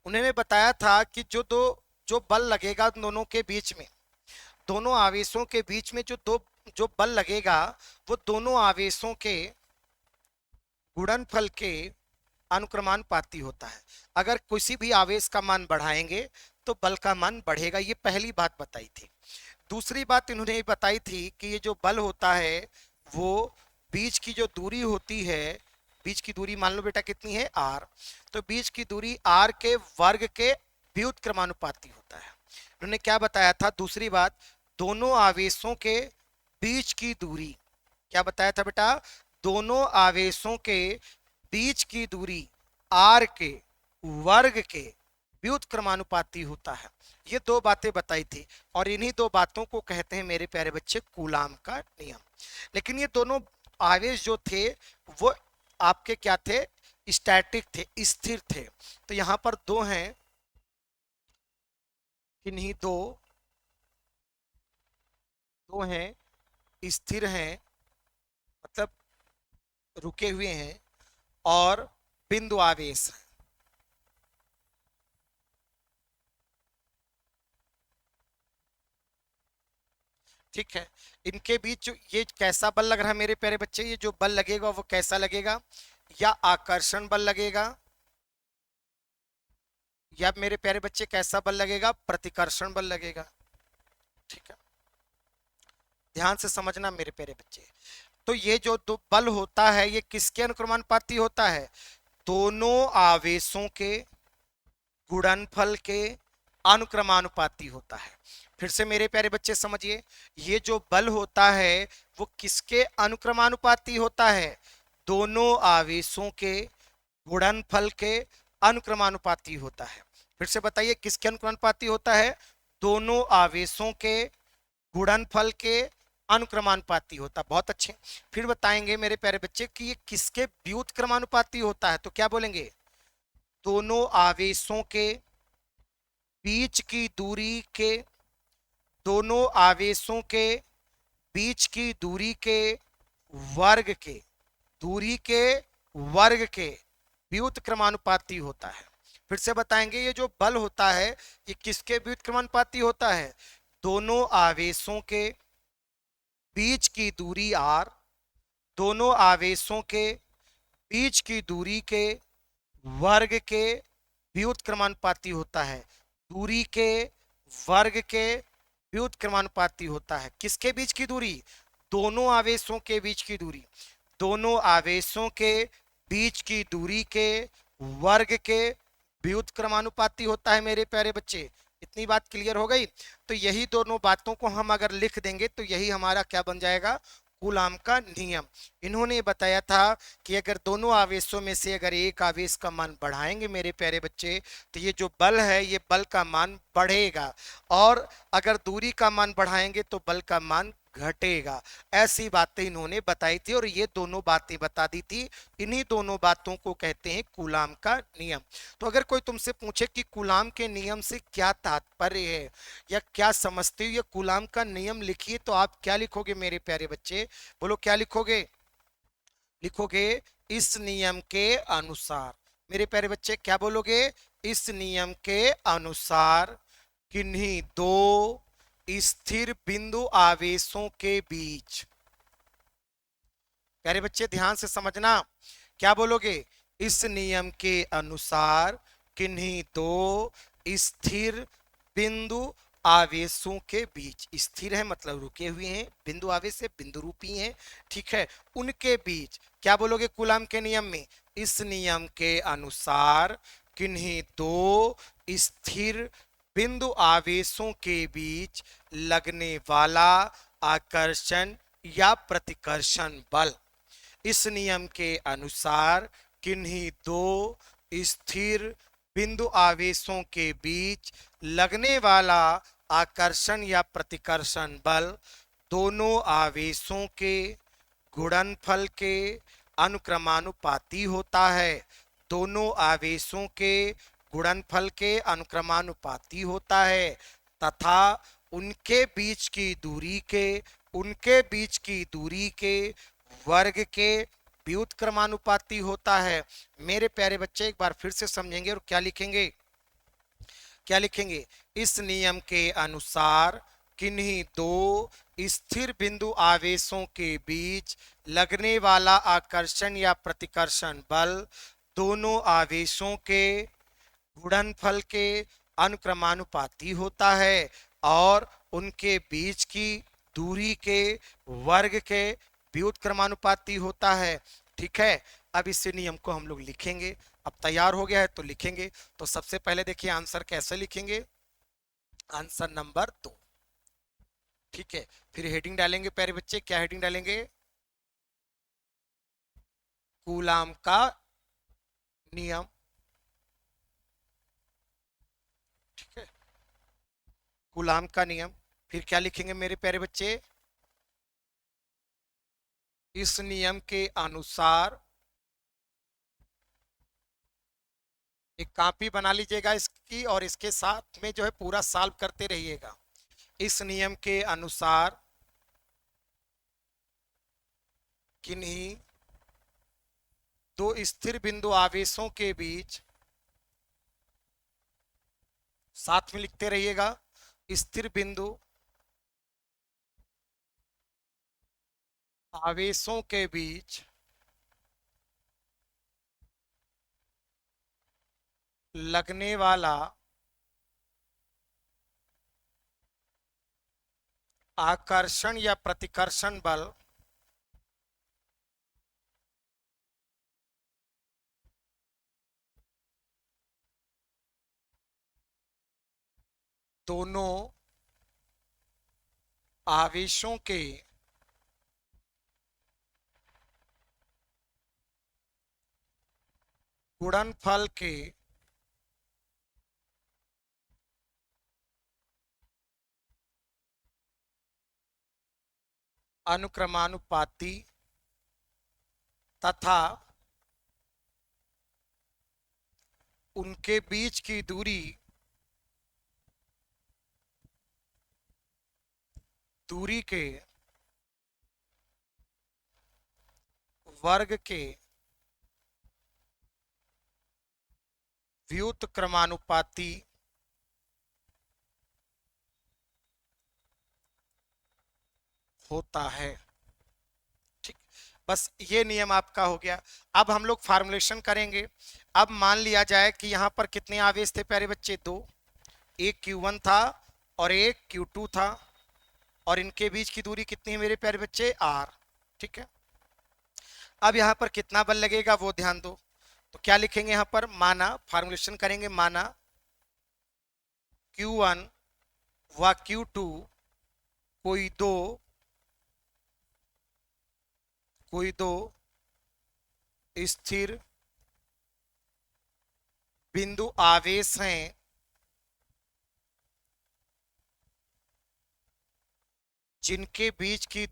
उन्होंने बताया था कि जो बल लगेगा दोनों के बीच में, दोनों आवेशों के बीच में जो बल लगेगा वो दोनों आवेशों के गुणनफल के अनुक्रमानुपाती होता है। अगर किसी भी आवेश का मान बढ़ाएंगे तो बल का मान बढ़ेगा, ये पहली बात बताई थी। दूसरी बात इन्होंने ये बताई थी कि ये जो बल होता है वो बीच की जो दूरी होती है, बीच की दूरी मान लो बेटा कितनी है, r, तो बीच की दूरी r के वर्ग के व्युत्क्रमानुपाती होता है। इन्होंने क्या बताया था, दूसरी बात, दोनों आवेशों के बीच की दूरी, क्या बताया था बेटा? दोनों आवेशों के बीच की दूरी r के वर्ग के व्युत्क्रमानुपाती होता है। ये दो बातें बताई थी और इन्हीं दो बातों को कहते हैं मेरे प्यारे बच्चे कूलाम का नियम। लेकिन ये दोनों आवेश जो थे वो आपके क्या थे? स्टैटिक थे, स्थिर थे। तो यहां पर दो हैं, किन्हीं दो हैं, स्थिर हैं, मतलब रुके हुए हैं, और बिंदु आवेश है। ठीक है, इनके बीच जो ये कैसा बल लग रहा है मेरे प्यारे बच्चे? ये जो बल लगेगा वो कैसा लगेगा? या आकर्षण बल लगेगा, या मेरे प्यारे बच्चे कैसा बल लगेगा? प्रतिकर्षण बल लगेगा। ठीक है, ध्यान से समझना मेरे प्यारे बच्चे। तो ये जो दो बल होता है ये किसके अनुक्रमानुपाती होता है? दोनों आवेशों के गुणनफल के अनुक्रमानुपाती होता है। फिर से मेरे प्यारे बच्चे समझिए, ये जो बल होता है वो किसके अनुक्रमानुपाती होता है? दोनों आवेशों के गुणनफल के अनुक्रमानुपाती होता है। फिर से बताइए किसके अनुक्रमानुपाती होता है? दोनों आवेशों के गुणनफल के अनुक्रमानुपाती होता है। बहुत अच्छे। फिर बताएंगे मेरे प्यारे बच्चे कि ये किसके व्युत्क्रमानुपाती होता है? तो क्या बोलेंगे? दोनों आवेशों के बीच की दूरी के, दोनों आवेशों के बीच की दूरी के वर्ग के, दूरी के वर्ग के व्युत्क्रमानुपाती होता है। फिर से बताएंगे ये जो बल होता है ये किसके व्युत्क्रमानुपाती होता है? दोनों आवेशों के बीच की दूरी r, दोनों आवेशों के बीच की दूरी के वर्ग के व्युत्क्रमानुपाती होता है। दूरी के वर्ग के व्युत्क्रमानुपाती होता है। किसके बीच की दूरी? दोनों आवेशों के बीच की दूरी, दोनों आवेशों के बीच की दूरी के वर्ग के व्युत्क्रमानुपाती होता है मेरे प्यारे बच्चे। इतनी बात क्लियर हो गई? तो यही दोनों बातों को हम अगर लिख देंगे तो यही हमारा क्या बन जाएगा? कूलाम का नियम। इन्होंने बताया था कि अगर दोनों आवेशों में से अगर एक आवेश का मान बढ़ाएंगे मेरे प्यारे बच्चे तो ये जो बल है ये बल का मान बढ़ेगा, और अगर दूरी का मान बढ़ाएंगे तो बल का मान घटेगा। ऐसी बातें इन्होंने बताई थी और ये दोनों बातें बता दी थी। इन्हीं दोनों बातों को कहते हैं कूलाम का नियम। तो अगर कोई तुमसे पूछे कि कूलाम के नियम से क्या तात्पर्य है या क्या समझते हो, या कूलाम का नियम लिखिए, तो आप क्या लिखोगे मेरे प्यारे बच्चे? बोलो क्या लिखोगे? लिखोगे इस नियम के अनुसार। मेरे प्यारे बच्चे क्या बोलोगे? इस नियम के अनुसार किन्हीं दो स्थिर बिंदु आवेशों के बीच, प्यारे बच्चे ध्यान से समझना, क्या बोलोगे? इस नियम के अनुसार किन्हीं दो स्थिर बिंदु आवेशों के बीच, स्थिर है मतलब रुके हुए हैं, बिंदु आवेश से बिंदु रूपी हैं, ठीक है, उनके बीच क्या बोलोगे कूलाम के नियम में? इस नियम के अनुसार किन्हीं दो स्थिर बिंदु आवेशों के बीच लगने वाला आकर्षण या प्रतिकर्षण बल, इस नियम के अनुसार किन्हीं दो स्थिर बिंदु आवेशों के बीच लगने वाला आकर्षण या प्रतिकर्षण बल दोनों आवेशों के गुणनफल के अनुक्रमानुपाती होता है। दोनों आवेशों के गुणनफल के अनुक्रमानुपाती होता है तथा उनके बीच की दूरी के, उनके बीच की दूरी के वर्ग के व्युत्क्रमानुपाती होता है। मेरे प्यारे बच्चे एक बार फिर से समझेंगे और क्या लिखेंगे? क्या लिखेंगे? इस नियम के अनुसार किन्हीं दो स्थिर बिंदु आवेशों के बीच लगने वाला आकर्षण या प्रतिकर्षण बल दोनों आवेशों के गुणनफल के अनुक्रमानुपाती होता है और उनके बीच की दूरी के वर्ग के व्युत्क्रमानुपाती होता है। ठीक है, अब इस नियम को हम लोग लिखेंगे। अब तैयार हो गया है तो लिखेंगे। तो सबसे पहले देखिए आंसर कैसे लिखेंगे? Answer number 2। ठीक है, फिर हेडिंग डालेंगे प्यारे बच्चे। क्या हेडिंग डालेंगे? कूलाम का नियम। ठीक है, कूलाम का नियम। फिर क्या लिखेंगे मेरे प्यारे बच्चे, इस नियम के अनुसार, एक कॉपी बना लीजिएगा इसकी और इसके साथ में जो है पूरा सॉल्व करते रहिएगा। इस नियम के अनुसार किन्हीं दो स्थिर बिंदु आवेशों के बीच, साथ में लिखते रहिएगा, स्थिर बिंदु आवेशों के बीच लगने वाला आकर्षण या प्रतिकर्षण बल दोनों आवेशों के गुणनफल के अनुक्रमानुपाती तथा उनके बीच की दूरी के वर्ग के व्युत्क्रमानुपाती होता है। ठीक, बस ये नियम आपका हो गया। अब हम लोग फार्मुलेशन करेंगे। अब मान लिया जाए कि यहां पर कितने आवेश थे प्यारे बच्चे, दो, एक Q1 था और एक Q2 था, और इनके बीच की दूरी कितनी है मेरे प्यारे बच्चे, R। ठीक है, अब यहां पर कितना बल लगेगा वो ध्यान दो। तो क्या लिखेंगे यहां पर, माना, फार्मुलेशन करेंगे, माना Q1 व Q2 कोई दो स्थिर बिंदु आवेश हैं जिनके बीच की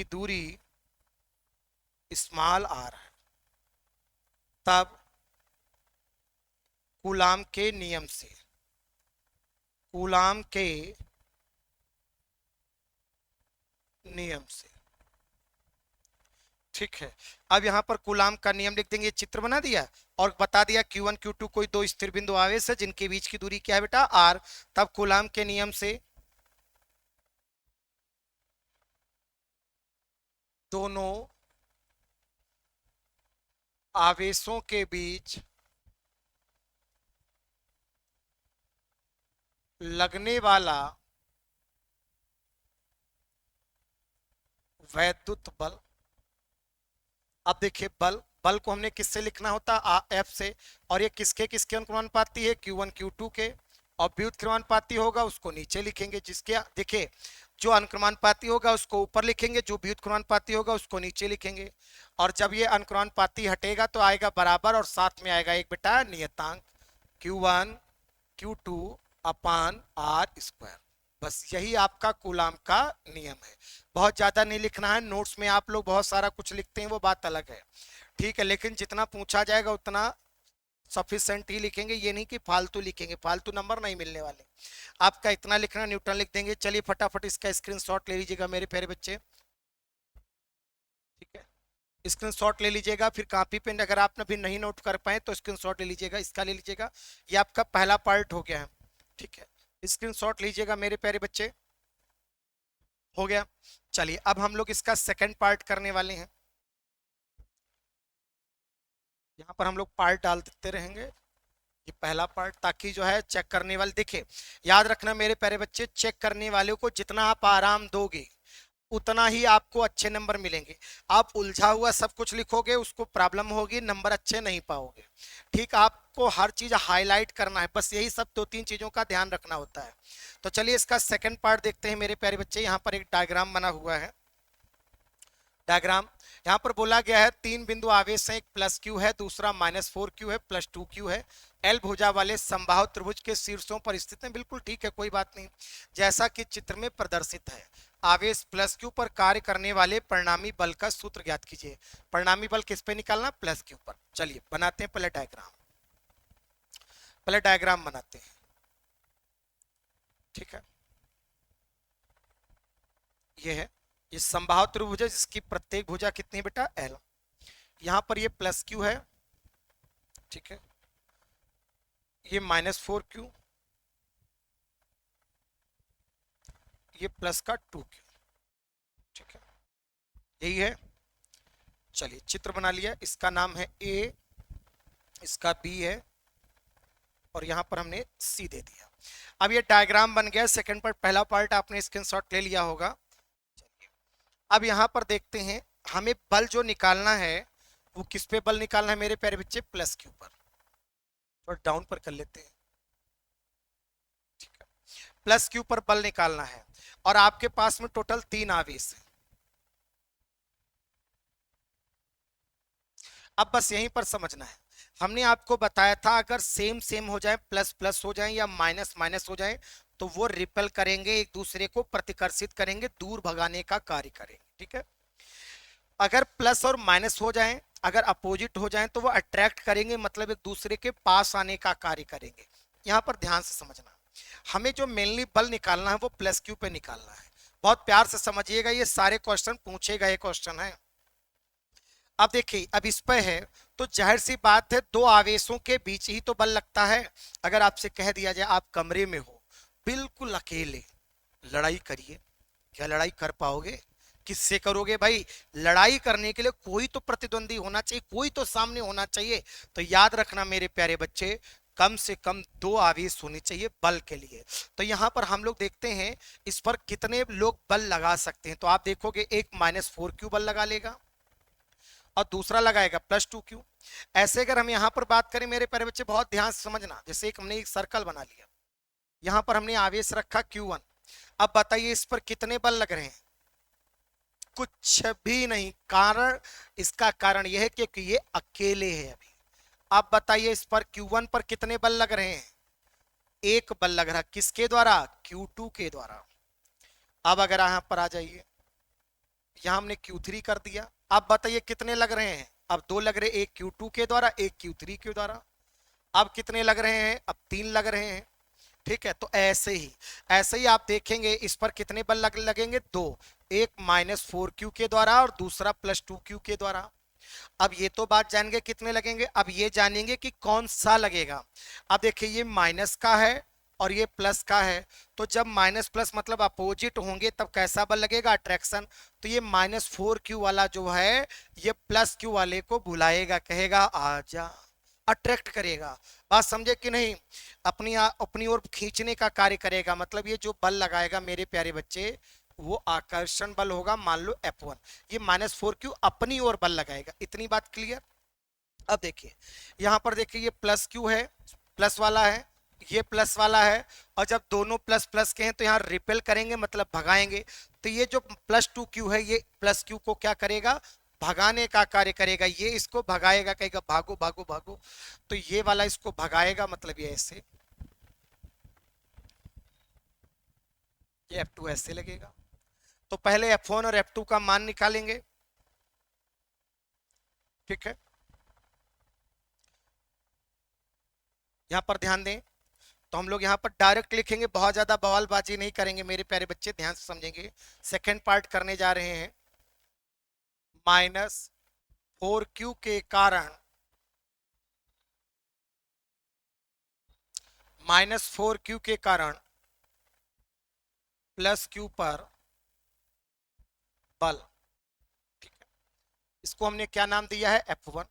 दूरी स्मॉल r है। तब कूलाम के नियम से, कूलाम के नियम से, ठीक है, अब यहां पर कूलाम का नियम लिख देंगे, चित्र बना दिया और बता दिया Q1 Q2 कोई दो स्थिर बिंदु आवेश है जिनके बीच की दूरी क्या है बेटा, R। तब कूलाम के नियम से दोनों आवेशों के बीच लगने वाला वैद्युत बल। अब देखिए, बल को हमने किससे लिखना होता, F से, और ये किसके किसके अनुक्रमानुपाती है, Q1 Q2 के, और व्युत्क्रमानुपाती होगा उसको नीचे लिखेंगे, जिसके देखिए जो अनुक्रमानुपाती होगा उसको ऊपर लिखेंगे, जो व्युत्क्रमानुपाती होगा उसको नीचे लिखेंगे, और जब ये अनुक्रमानुपाती हटेगा तो आएगा बराबर, और साथ में आएगा एक बेटा नियतांक Q1 Q2 अपान R²। बस यही आपका कूलाम का नियम है। बहुत ज्यादा नहीं लिखना है, नोट्स में आप लोग बहुत सारा कुछ लिखते हैं वो बात अलग है, ठीक है, लेकिन जितना पूछा जाएगा उतना सफिशिएंट ही लिखेंगे, ये नहीं कि फालतू लिखेंगे, फालतू नंबर नहीं मिलने वाले। आपका इतना लिखना, न्यूटन लिख देंगे। चलिए फटाफट इसका स्क्रीनशॉट ले लीजिएगा मेरे प्यारे बच्चे। ठीक है, स्क्रीनशॉट ले लीजिएगा, फिर कॉपी पेन अगर आप भी नहीं नोट कर पाए तो स्क्रीनशॉट ले लीजिएगा, इसका ले लीजिएगा। ये आपका पहला पार्ट हो गया है। ठीक है, स्क्रीनशॉट लीजिएगा मेरे प्यारे बच्चे, हो गया। चलिए अब हम लोग इसका सेकंड पार्ट करने वाले हैं। यहाँ पर हम लोग पार्ट डाल देते रहेंगे, ये पहला पार्ट, ताकि जो है चेक करने वाले देखे। याद रखना मेरे प्यारे बच्चे, चेक करने वाले को जितना आप आराम दोगे उतना ही आपको अच्छे नंबर मिलेंगे। आप उलझा हुआ सब कुछ लिखोगे उसको प्रॉब्लम होगी, नंबर अच्छे नहीं पाओगे। ठीक, आप आपको हर चीज हाईलाइट करना है, बस यही सब दो तीन चीजों का ध्यान रखना होता है। तो चलिए इसका सेकंड पार्ट देखते हैं मेरे प्यारे बच्चे। यहाँ पर एक डायग्राम बना हुआ है। डायग्राम यहाँ पर बोला गया है तीन बिंदु आवेश है, एक प्लस क्यू है, दूसरा -4 क्यू है, +2 क्यू है। एल भुजा वाले समबाहु त्रिभुज के शीर्षों पर स्थित है। बिल्कुल ठीक है, कोई बात नहीं, जैसा कि चित्र में प्रदर्शित है। आवेश प्लस क्यू पर कार्य करने वाले परिणामी बल का सूत्र ज्ञात कीजिए। परिणामी बल किस पे निकालना? प्लस क्यू पर। चलिए बनाते हैं पहले डायग्राम, पहले डायग्राम बनाते हैं। ठीक है, ये है, ये समबाहु त्रिभुज है जिसकी प्रत्येक भुजा कितनी है बेटा? एल। यहां पर ये प्लस क्यू है, ठीक है, ये -4 क्यू, ये प्लस का 2 क्यू, ठीक है, यही है। चलिए चित्र बना लिया, इसका नाम है ए, इसका बी है, और यहां पर हमने सी दे दिया। अब ये डायग्राम बन गया। सेकंड पार्ट, पहला पार्ट आपने स्क्रीनशॉट ले लिया होगा। अब यहां पर देखते हैं, हमें बल जो निकालना है वो किस पे बल निकालना है मेरे प्यारे बच्चे? प्लस क्यू पर। थोड़ा डाउन पर कर लेते हैं, ठीक है, प्लस क्यू पर बल निकालना है। और आपके पास में टोटल 3 आवेश है। अब बस यहीं पर समझना है, हमने आपको बताया था अगर सेम सेम हो जाए, प्लस प्लस हो जाए या माइनस माइनस हो जाए, तो वो रिपेल करेंगे, एक दूसरे को प्रतिकर्षित करेंगे, दूर भगाने का कार्य करेंगे। ठीक है, अगर प्लस और माइनस हो जाए, अगर अपोजिट हो जाए, तो वो अट्रैक्ट करेंगे, मतलब एक दूसरे के पास आने का कार्य करेंगे। यहां पर ध्यान से समझना, हमें जो मेनली बल निकालना है वो प्लस क्यू पे निकालना है। बहुत प्यार से समझिएगा, ये सारे क्वेश्चन पूछे गए क्वेश्चन है। अब देखिए, अब इस पे है तो जाहिर सी बात है, दो आवेशों के बीच ही तो बल लगता है। अगर आपसे कह दिया जाए आप कमरे में हो, बिल्कुल अकेले, लड़ाई करिए, क्या लड़ाई कर पाओगे? किससे करोगे भाई? लड़ाई करने के लिए कोई तो प्रतिद्वंदी होना चाहिए, कोई तो सामने होना चाहिए। तो याद रखना मेरे प्यारे बच्चे, कम से कम 2 आवेश होने चाहिए बल के लिए। तो यहां पर हम लोग देखते हैं इस पर कितने लोग बल लगा सकते हैं। तो आप देखोगे, एक -4 क्यू बल लगा लेगा और दूसरा लगाएगा +2 क्यू। ऐसे अगर हम यहां पर बात करें मेरे प्यारे बच्चे, बहुत ध्यान से समझना, जैसे एक हमने एक सर्कल बना लिया, यहां पर हमने आवेश रखा Q1। अब बताइए इस पर कितने बल लग रहे हैं? कुछ भी नहीं। कारण, इसका कारण यह है क्योंकि ये अकेले है अभी। अब बताइए इस पर Q1 पर कितने बल लग रहे हैं? एक बल लग रहा, किसके द्वारा? Q2 के द्वारा। अब अगर यहां पर आ जाइए, यहां हमने Q3 कर दिया। अब बताइए कितने लग रहे हैं? अब 2 लग रहे, एक Q2 के द्वारा, एक Q3 के द्वारा। अब कितने लग रहे हैं? अब 3 लग रहे हैं। ठीक है, तो ऐसे ही आप देखेंगे इस पर कितने बल लगेंगे? 2, एक -4 क्यू के द्वारा और दूसरा +2 क्यू के द्वारा। अब ये तो बात जानेंगे कितने लगेंगे, अब ये जानेंगे कि कौन सा लगेगा। अब देखिए ये माइनस का है और ये प्लस का है, तो जब माइनस प्लस मतलब अपोजिट होंगे तब कैसा बल लगेगा? अट्रैक्शन। तो ये -4 क्यू वाला जो है ये +क्यू वाले को बुलाएगा, कहेगा आजा, अट्रैक्ट करेगा। बात समझे कि नहीं? अपनी ओर खींचने का कार्य करेगा। मतलब ये जो बल लगाएगा मेरे प्यारे बच्चे, वो आकर्षण बल होगा। मान लो F1, ये -4 क्यू अपनी ओर बल लगाएगा। इतनी बात क्लियर? अब देखिए यहां पर देखिए, ये +क्यू है, प्लस वाला है, ये प्लस वाला है, और जब दोनों प्लस प्लस के हैं तो यहाँ रिपेल करेंगे, मतलब भगाएंगे। तो ये जो +2 क्यू है, ये +क्यू को क्या करेगा? भगाने का कार्य करेगा। ये इसको भगाएगा, कहेगा भागो भागो भागो। तो ये वाला इसको भगाएगा, मतलब ये ऐसे, ये F2 ऐसे लगेगा। तो पहले F1 और F2 का मान निकालेंगे। ठीक है, यहां पर ध्यान दें, तो हम लोग यहां पर डायरेक्ट लिखेंगे, बहुत ज्यादा बवालबाजी नहीं करेंगे मेरे प्यारे बच्चे, ध्यान से समझेंगे। सेकेंड पार्ट करने जा रहे हैं। -4 क्यू के कारण, -4 क्यू के कारण +क्यू पर बल। ठीक है, इसको हमने क्या नाम दिया है? F1।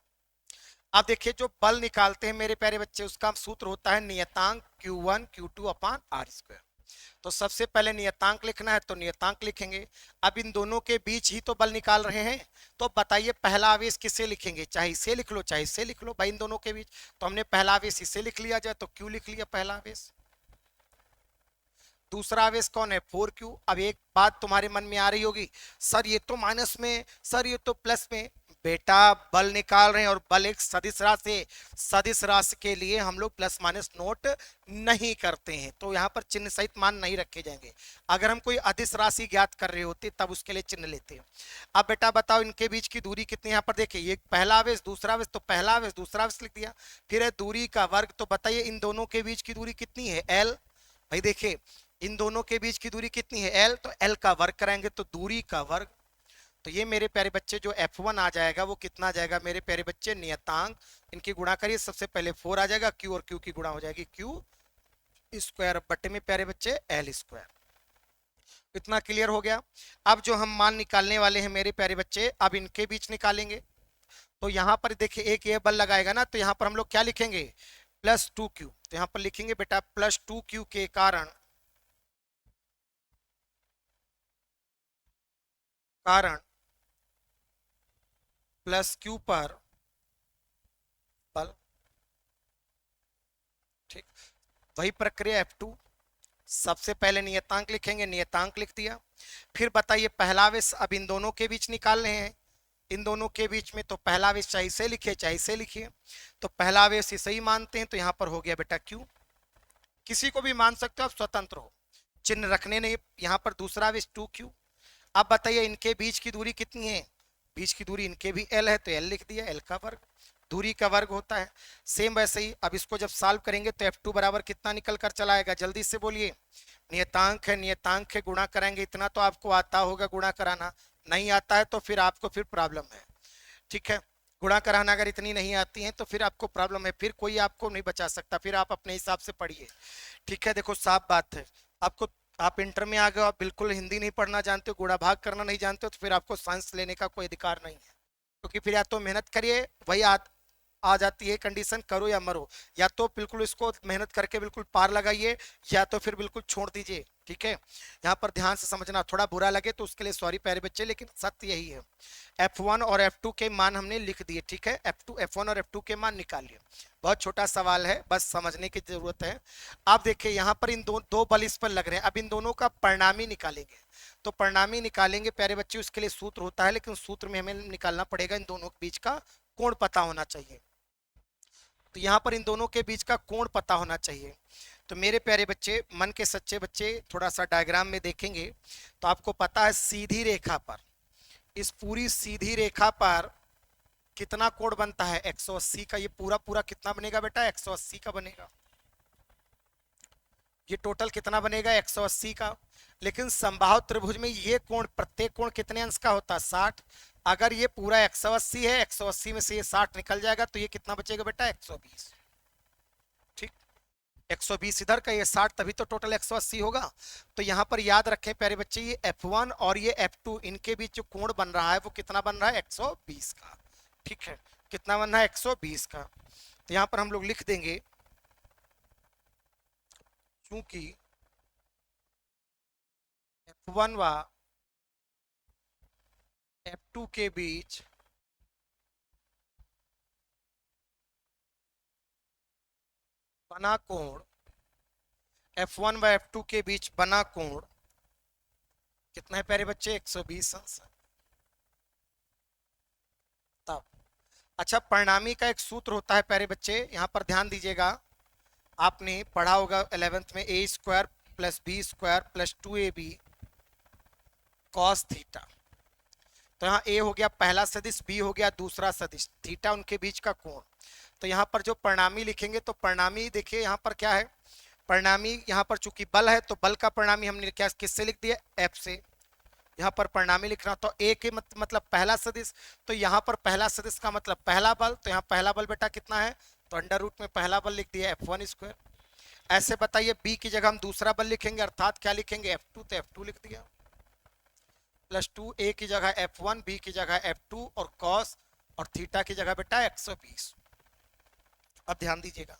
अब देखिए जो बल निकालते हैं मेरे प्यारे बच्चे, उसका सूत्र होता है नियतांक Q1 Q2 /r²। तो सबसे पहले नियतांक लिखना है तो नियतांक लिखेंगे। अब इन दोनों के बीच ही तो बल निकाल रहे हैं, तो बताइए पहला आवेश किसे लिखेंगे, चाहे इसे लिख लो चाहे इससे लिख लो भाई, इन दोनों के बीच। तो हमने पहला आवेश इसे लिख लिया जाए तो क्यू लिख लिया पहला आवेश। दूसरा आवेश कौन है 4Q। अब एक बात तुम्हारे मन में आ रही होगी, सर ये तो माइनस में, सर ये तो प्लस में। बेटा बल निकाल रहे हैं और बल एक सदिश राशि है, सदिश राशि के लिए हम लोग प्लस माइनस नोट नहीं करते हैं, तो यहाँ पर चिन्ह सहित मान नहीं रखे जाएंगे। अगर हम कोई अदिश राशि ज्ञात कर रहे होते तब उसके लिए चिन्ह लेते हैं। अब बेटा बताओ इनके बीच की दूरी कितनी, यहाँ पर देखिए ये पहला आवेश दूसरा आवेश, तो पहला आवेश दूसरा आवेश लिख दिया। फिर है दूरी का वर्ग, तो बताइए इन दोनों के बीच की दूरी कितनी है एल। भाई देखिए इन दोनों के बीच की दूरी कितनी है एल, तो एल का वर्ग कराएंगे तो दूरी का वर्ग। तो ये मेरे प्यारे बच्चे जो F1 आ जाएगा वो कितना आ जाएगा मेरे प्यारे बच्चे, नियतांक इनकी गुणा करिए, सबसे पहले 4 आ जाएगा, Q और Q की गुणा हो जाएगी Q स्क्वायर बटे में प्यारे बच्चे L स्क्वायर। इतना क्लियर हो गया। अब जो हम मान निकालने वाले हैं मेरे प्यारे बच्चे, अब इनके बीच निकालेंगे। तो यहाँ पर देखिए एक ये बल लगाएगा ना, तो यहाँ पर हम लोग क्या लिखेंगे +2Q, तो यहाँ पर लिखेंगे बेटा +2Q के कारण +Q पर बल। ठीक, वही प्रक्रिया F2, सबसे पहले नियतांक लिखेंगे, नियतांक लिख दिया। फिर बताइए पहला आवेश अब इन दोनों के बीच निकालने हैं, इन दोनों के बीच में, तो पहला आवेश चाहे इसे लिखिए चाहे इसे लिखिए, तो पहला आवेश इसे ही मानते हैं, तो यहाँ पर हो गया बेटा Q। किसी को भी मान सकते हो आप, स्वतंत्र हो, चिन्ह रखने नहीं। यहाँ पर दूसरा आवेश 2Q। अब बताइए इनके बीच की दूरी कितनी है, बीच की दूरी इनके भी L है तो L लिख दिया, L का वर्ग, दूरी का वर्ग होता है। सेम वैसे ही अब इसको जब सॉल्व करेंगे तो F2 बराबर कितना निकल कर चला आएगा, जल्दी से बोलिए। नियतांक है गुणा कराएंगे, इतना तो आपको आता होगा गुणा कराना, नहीं आता है तो फिर आपको फिर प्रॉब्लम है। ठीक है, गुणा कराना अगर इतनी नहीं आती है तो फिर आपको प्रॉब्लम है, फिर कोई आपको नहीं बचा सकता, फिर आप अपने हिसाब से पढ़िए। ठीक है, देखो साफ बात है, आपको आप इंटर में आ गए, आप बिल्कुल हिंदी नहीं पढ़ना जानते हो, गुणा भाग करना नहीं जानते हो, तो फिर आपको साइंस लेने का कोई अधिकार नहीं है। क्योंकि फिर या तो मेहनत करिए, वही आ जाती है कंडीशन, करो या मरो, या तो बिल्कुल इसको मेहनत करके बिल्कुल पार लगाइए, या तो फिर बिल्कुल छोड़ दीजिए। ठीक है, यहाँ पर ध्यान से समझना, थोड़ा बुरा लगे तो उसके लिए सॉरी प्यारे बच्चे, लेकिन सत्य यही है। F1 और F2 के मान हमने लिख दिए। ठीक है, F1 और F2 के मान निकालिए, बहुत छोटा सवाल है, बस समझने की जरूरत है। आप देखिए यहाँ पर इन दो बल इस पर लग रहे हैं, अब इन दोनों का परिणामी निकालेंगे। तो परिणामी निकालेंगे प्यारे बच्चे, उसके लिए सूत्र होता है, लेकिन सूत्र में हमें निकालना पड़ेगा इन दोनों के बीच का कोण पता होना चाहिए। तो यहाँ पर इन दोनों के बीच का कोण पता होना चाहिए। तो मेरे प्यारे बच्चे, मन के सच्चे बच्चे, थोड़ा सा डायग्राम में देखेंगे तो आपको पता है सीधी रेखा पर, इस पूरी सीधी रेखा पर कितना कोण बनता है 180 का। ये पूरा पूरा कितना बनेगा बेटा 180 का बनेगा, ये टोटल कितना बनेगा 180 का। लेकिन समबाहु त्रिभुज में ये कोण, प्रत्येक कोण कितने अंश का होता है 60। अगर ये पूरा 180 है, 180 में से ये 60 निकल जाएगा तो ये कितना बचेगा बेटा 120। ठीक, 120 इधर का, ये 60, तभी तो टोटल 180 होगा। तो यहाँ पर याद रखें प्यारे बच्चे, ये F1 और ये F2 इनके बीच जो कोण बन रहा है वो कितना बन रहा है 120 का। ठीक है, कितना बन रहा है 120 का। तो यहाँ पर हम लोग लिख देंगे, क्योंकि F1 व F2 के बीच बना कोण, F1 व F2 के बीच बना कोण कितना है प्यारे बच्चे 120 अंश। तब अच्छा, परिणामी का एक सूत्र होता है प्यारे बच्चे, यहाँ पर ध्यान दीजिएगा, आपने पढ़ा होगा 11th में, A² + B² + 2AB cos theta. तो यहाँ A हो गया पहला सदिश, B हो गया दूसरा सदिश, थीटा उनके बीच का कोण। तो यहाँ पर जो परिणामी लिखेंगे, तो परिणामी देखिए यहाँ पर क्या है, परिणामी यहाँ पर चूंकि बल है तो बल का परिणामी हमने क्या किससे लिख दिया F से। यहाँ पर परिणामी लिखना, तो A के मतलब पहला सदिश, तो यहाँ पर पहला सदिश का मतलब पहला बल, तो यहाँ पहला बल बेटा कितना है, तो अंडर रूट में पहला बल लिख दिया F1²। ऐसे बताइए B की जगह हम दूसरा बल लिखेंगे, अर्थात क्या लिखेंगे F2, तो F2 लिख दिया, +2, A की जगह F1, B की जगह F2 और cos और थीटा की जगह बेटा 120। अब ध्यान दीजिएगा,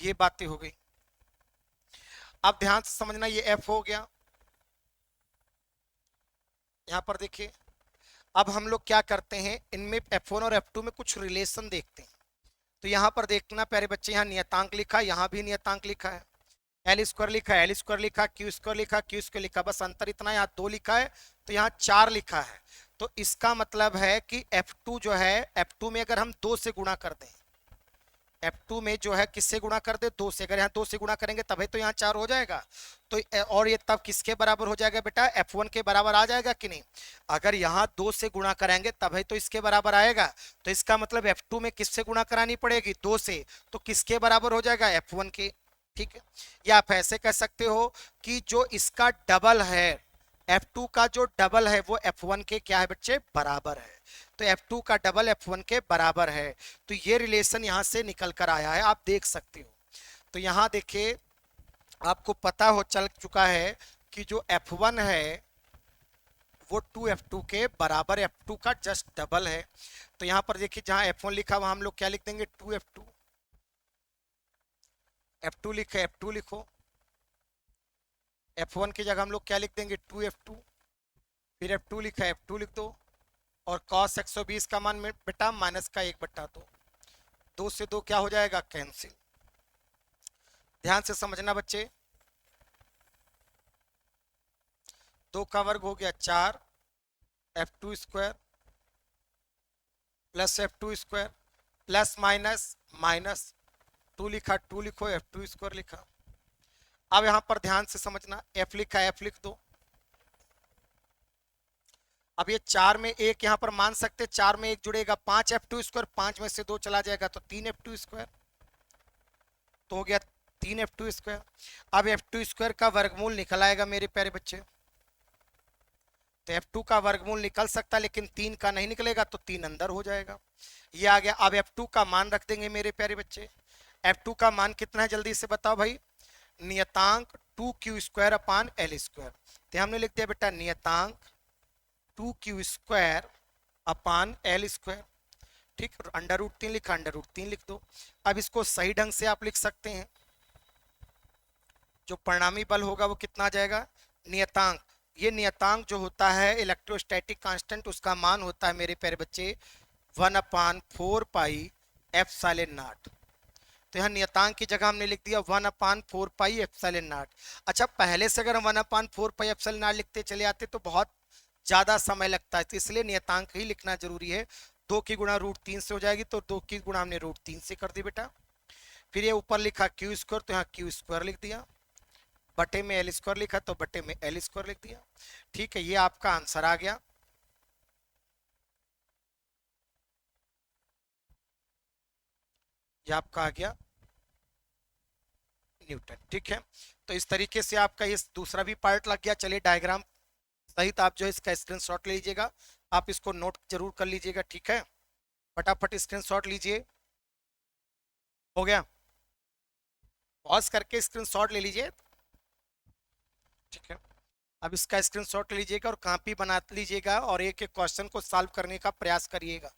ये बातें हो गई। अब ध्यान से समझना, ये एफ हो गया। यहां पर देखिए, अब हम लोग क्या करते हैं, इनमें F1 और F2 में कुछ रिलेशन देखते हैं। तो यहां पर देखना प्यारे बच्चे, यहाँ नियतांक लिखा, यहाँ भी नियतांक लिखा है, एल स्क्वायर लिखा है, एल स्क्वायर लिखा, क्यू स्क्वायर लिखा, क्यू स्क्वायर लिखा, बस अंतर इतना, यहाँ 2 लिखा है तो यहाँ 4 लिखा है। तो इसका मतलब है कि F2 जो है, F2 में अगर हम 2 से गुणा कर दें, F2 में जो है किससे गुणा कर दे, 2 से, अगर यहाँ 2 से गुणा करेंगे तभी तो यहाँ 4 हो जाएगा। तो और ये तब किसके बराबर हो जाएगा बेटा, F1 के बराबर आ जाएगा कि नहीं। अगर यहाँ 2 से गुणा करेंगे तभी तो इसके बराबर आएगा। तो इसका मतलब F2 में किससे गुणा करानी पड़ेगी, 2 से, तो किसके बराबर हो जाएगा, F1 के। ठीक है, या आप ऐसे कह सकते हो कि जो इसका डबल है, F2 का जो डबल है वो F1 के क्या है बच्चे, बराबर है। तो F2 का डबल F1 के बराबर है। तो ये रिलेशन यहां से निकल कर आया है, आप देख सकते हो। तो यहां देखिए, आपको पता हो चल चुका है कि जो F1 है वो 2F2 के बराबर, F2 का जस्ट डबल है। तो यहां पर देखिए, जहां F1 लिखा वहां हम लोग क्या लिख देंगे, 2F2। F2 लिखे, F2 लिखो, F1 की जगह हम लोग क्या लिख देंगे, 2F2। फिर F2 लिखा है, F2 लिख दो, और cos 120 का मान में बेटा माइनस का 1/2, 2 से 2 क्या हो जाएगा, कैंसिल। ध्यान से समझना बच्चे, 2 का वर्ग हो गया 4, F2 square plus F2 square plus minus minus 2 लिखा, 2 लिखो, F2 स्क्वायर लिखा। अब यहां पर ध्यान से समझना, F लिखा, F लिख दो। अब ये 4 में 1 यहां पर मान सकते, 4 में 1 जुड़ेगा, 5 F2 स्क्वायर, 5 में से 2 चला जाएगा तो 3 F2 स्क्वायर, तो हो गया 3 F2 स्क्वायर। अब F2 स्क्वायर का वर्गमूल निकल आएगा मेरे प्यारे बच्चे। तो F2 का वर्गमूल निकल सकता है, लेकिन 3 का नहीं निकलेगा, तो 3 अंदर हो जाएगा, ये आ गया। अब F2 का मान रख देंगे मेरे प्यारे बच्चे। F2 का मान कितना है, जल्दी से बताओ भाई, नियतांक 2Q square upon L square. तो हमने लिख दिया बेटा नियतांक 2Q square upon L square. ठीक, अंडर रूट 3 लिखा, अंडर रूट 3 लिख दो। अब इसको सही ढंग से आप लिख सकते हैं, जो परिणामी बल होगा वो कितना आ जाएगा, नियतांक, ये नियतांक जो होता है इलेक्ट्रोस्टैटिक कांस्टेंट, उसका मान होता है मेरे प्यारे बच्चे 1/4 पाई एप्सिलॉन नॉट। तो यहाँ नियतांक की जगह हमने लिख दिया 1/4 पाई एप्सिलॉन नॉट। अच्छा, पहले से अगर हम 1/4 पाई एप्सिलॉन नॉट लिखते चले आते तो बहुत ज्यादा समय लगता है, तो इसलिए नियतांक ही लिखना जरूरी है। 2 की गुणा √3 से हो जाएगी, तो 2 की गुणा हमने √3 से कर दी बेटा। फिर ये ऊपर लिखा Q स्क्वायर, तो यहाँ Q स्क्वायर लिख दिया, बटे में L स्क्वायर लिखा तो बटे में L स्क्वायर लिख दिया। ठीक है, ये आपका आंसर आ गया। ये आपका आ गया न्यूटन। ठीक है, तो इस तरीके से आपका ये दूसरा भी पार्ट लग गया। चलिए डायग्राम सहित आप जो है इसका स्क्रीनशॉट ले लीजिएगा, आप इसको नोट जरूर कर लीजिएगा। ठीक है, फटाफट स्क्रीनशॉट लीजिए। हो गया, पॉज करके स्क्रीनशॉट ले लीजिए। ठीक है, अब इसका स्क्रीनशॉट लीजिएगा और कॉपी बना लीजिएगा और एक एक क्वेश्चन को सॉल्व करने का प्रयास करिएगा।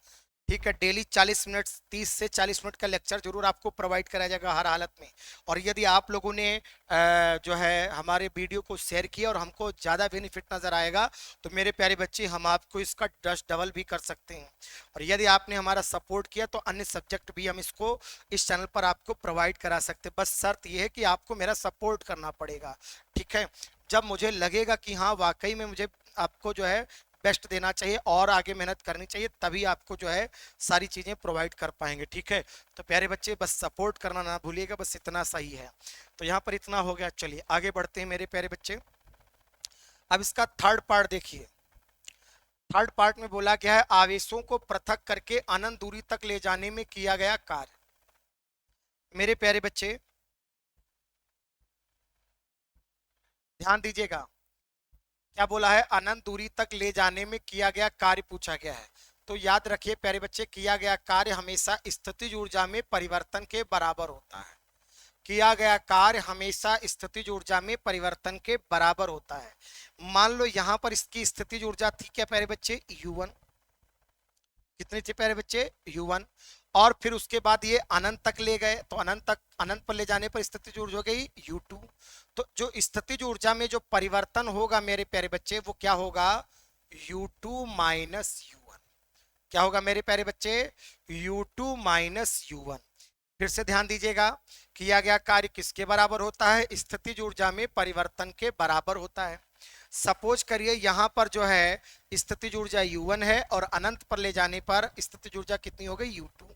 ठीक है, डेली 40 मिनट, 30 से 40 मिनट का लेक्चर जरूर आपको प्रोवाइड कराया जाएगा हर हालत में। और यदि आप लोगों ने जो है हमारे वीडियो को शेयर किया और हमको ज़्यादा बेनिफिट नज़र आएगा, तो मेरे प्यारे बच्चे हम आपको इसका डस्ट डबल भी कर सकते हैं। और यदि आपने हमारा सपोर्ट किया तो अन्य सब्जेक्ट भी हम इसको इस चैनल पर आपको प्रोवाइड करा सकते हैं। बस शर्त यह है कि आपको मेरा सपोर्ट करना पड़ेगा। ठीक है, जब मुझे लगेगा कि हाँ वाकई में मुझे आपको जो है बेस्ट देना चाहिए और आगे मेहनत करनी चाहिए, तभी आपको जो है सारी चीज़ें प्रोवाइड कर पाएंगे। ठीक है, तो प्यारे बच्चे बस सपोर्ट करना ना भूलिएगा, बस इतना सही है। तो यहाँ पर इतना हो गया, चलिए आगे बढ़ते हैं मेरे प्यारे बच्चे। अब इसका थर्ड पार्ट देखिए। थर्ड पार्ट में बोला गया है आवेशों को पृथक करके अनंत दूरी तक ले जाने में किया गया कार्य। मेरे प्यारे बच्चे ध्यान दीजिएगा, क्या बोला है, अनंत दूरी तक ले जाने में किया गया कार्य पूछा गया है। तो याद रखिए प्यारे बच्चे, किया गया कार्य हमेशा स्थितिज ऊर्जा में परिवर्तन के बराबर होता है। किया गया कार्य हमेशा स्थितिज ऊर्जा में परिवर्तन के बराबर होता है। मान लो यहां पर इसकी स्थितिज ऊर्जा थी क्या प्यारे बच्चे, U1। कितनी थी प्यारे बच्चे, U1। और फिर उसके बाद ये अनंत तक ले गए, तो अनंत तक, अनंत पर ले जाने पर स्थितिज ऊर्जा हो गई U2। तो जो स्थितिज ऊर्जा में जो परिवर्तन होगा मेरे प्यारे बच्चे, वो क्या होगा, U2 माइनस U1। क्या होगा मेरे प्यारे बच्चे, U2 माइनस U1। फिर से ध्यान दीजिएगा, किया गया कार्य किसके बराबर होता है, स्थितिज ऊर्जा में परिवर्तन के बराबर होता है। सपोज करिए यहां पर जो है स्थितिज ऊर्जा U1 है और अनंत पर ले जाने पर स्थितिज ऊर्जा कितनी हो गई, U2।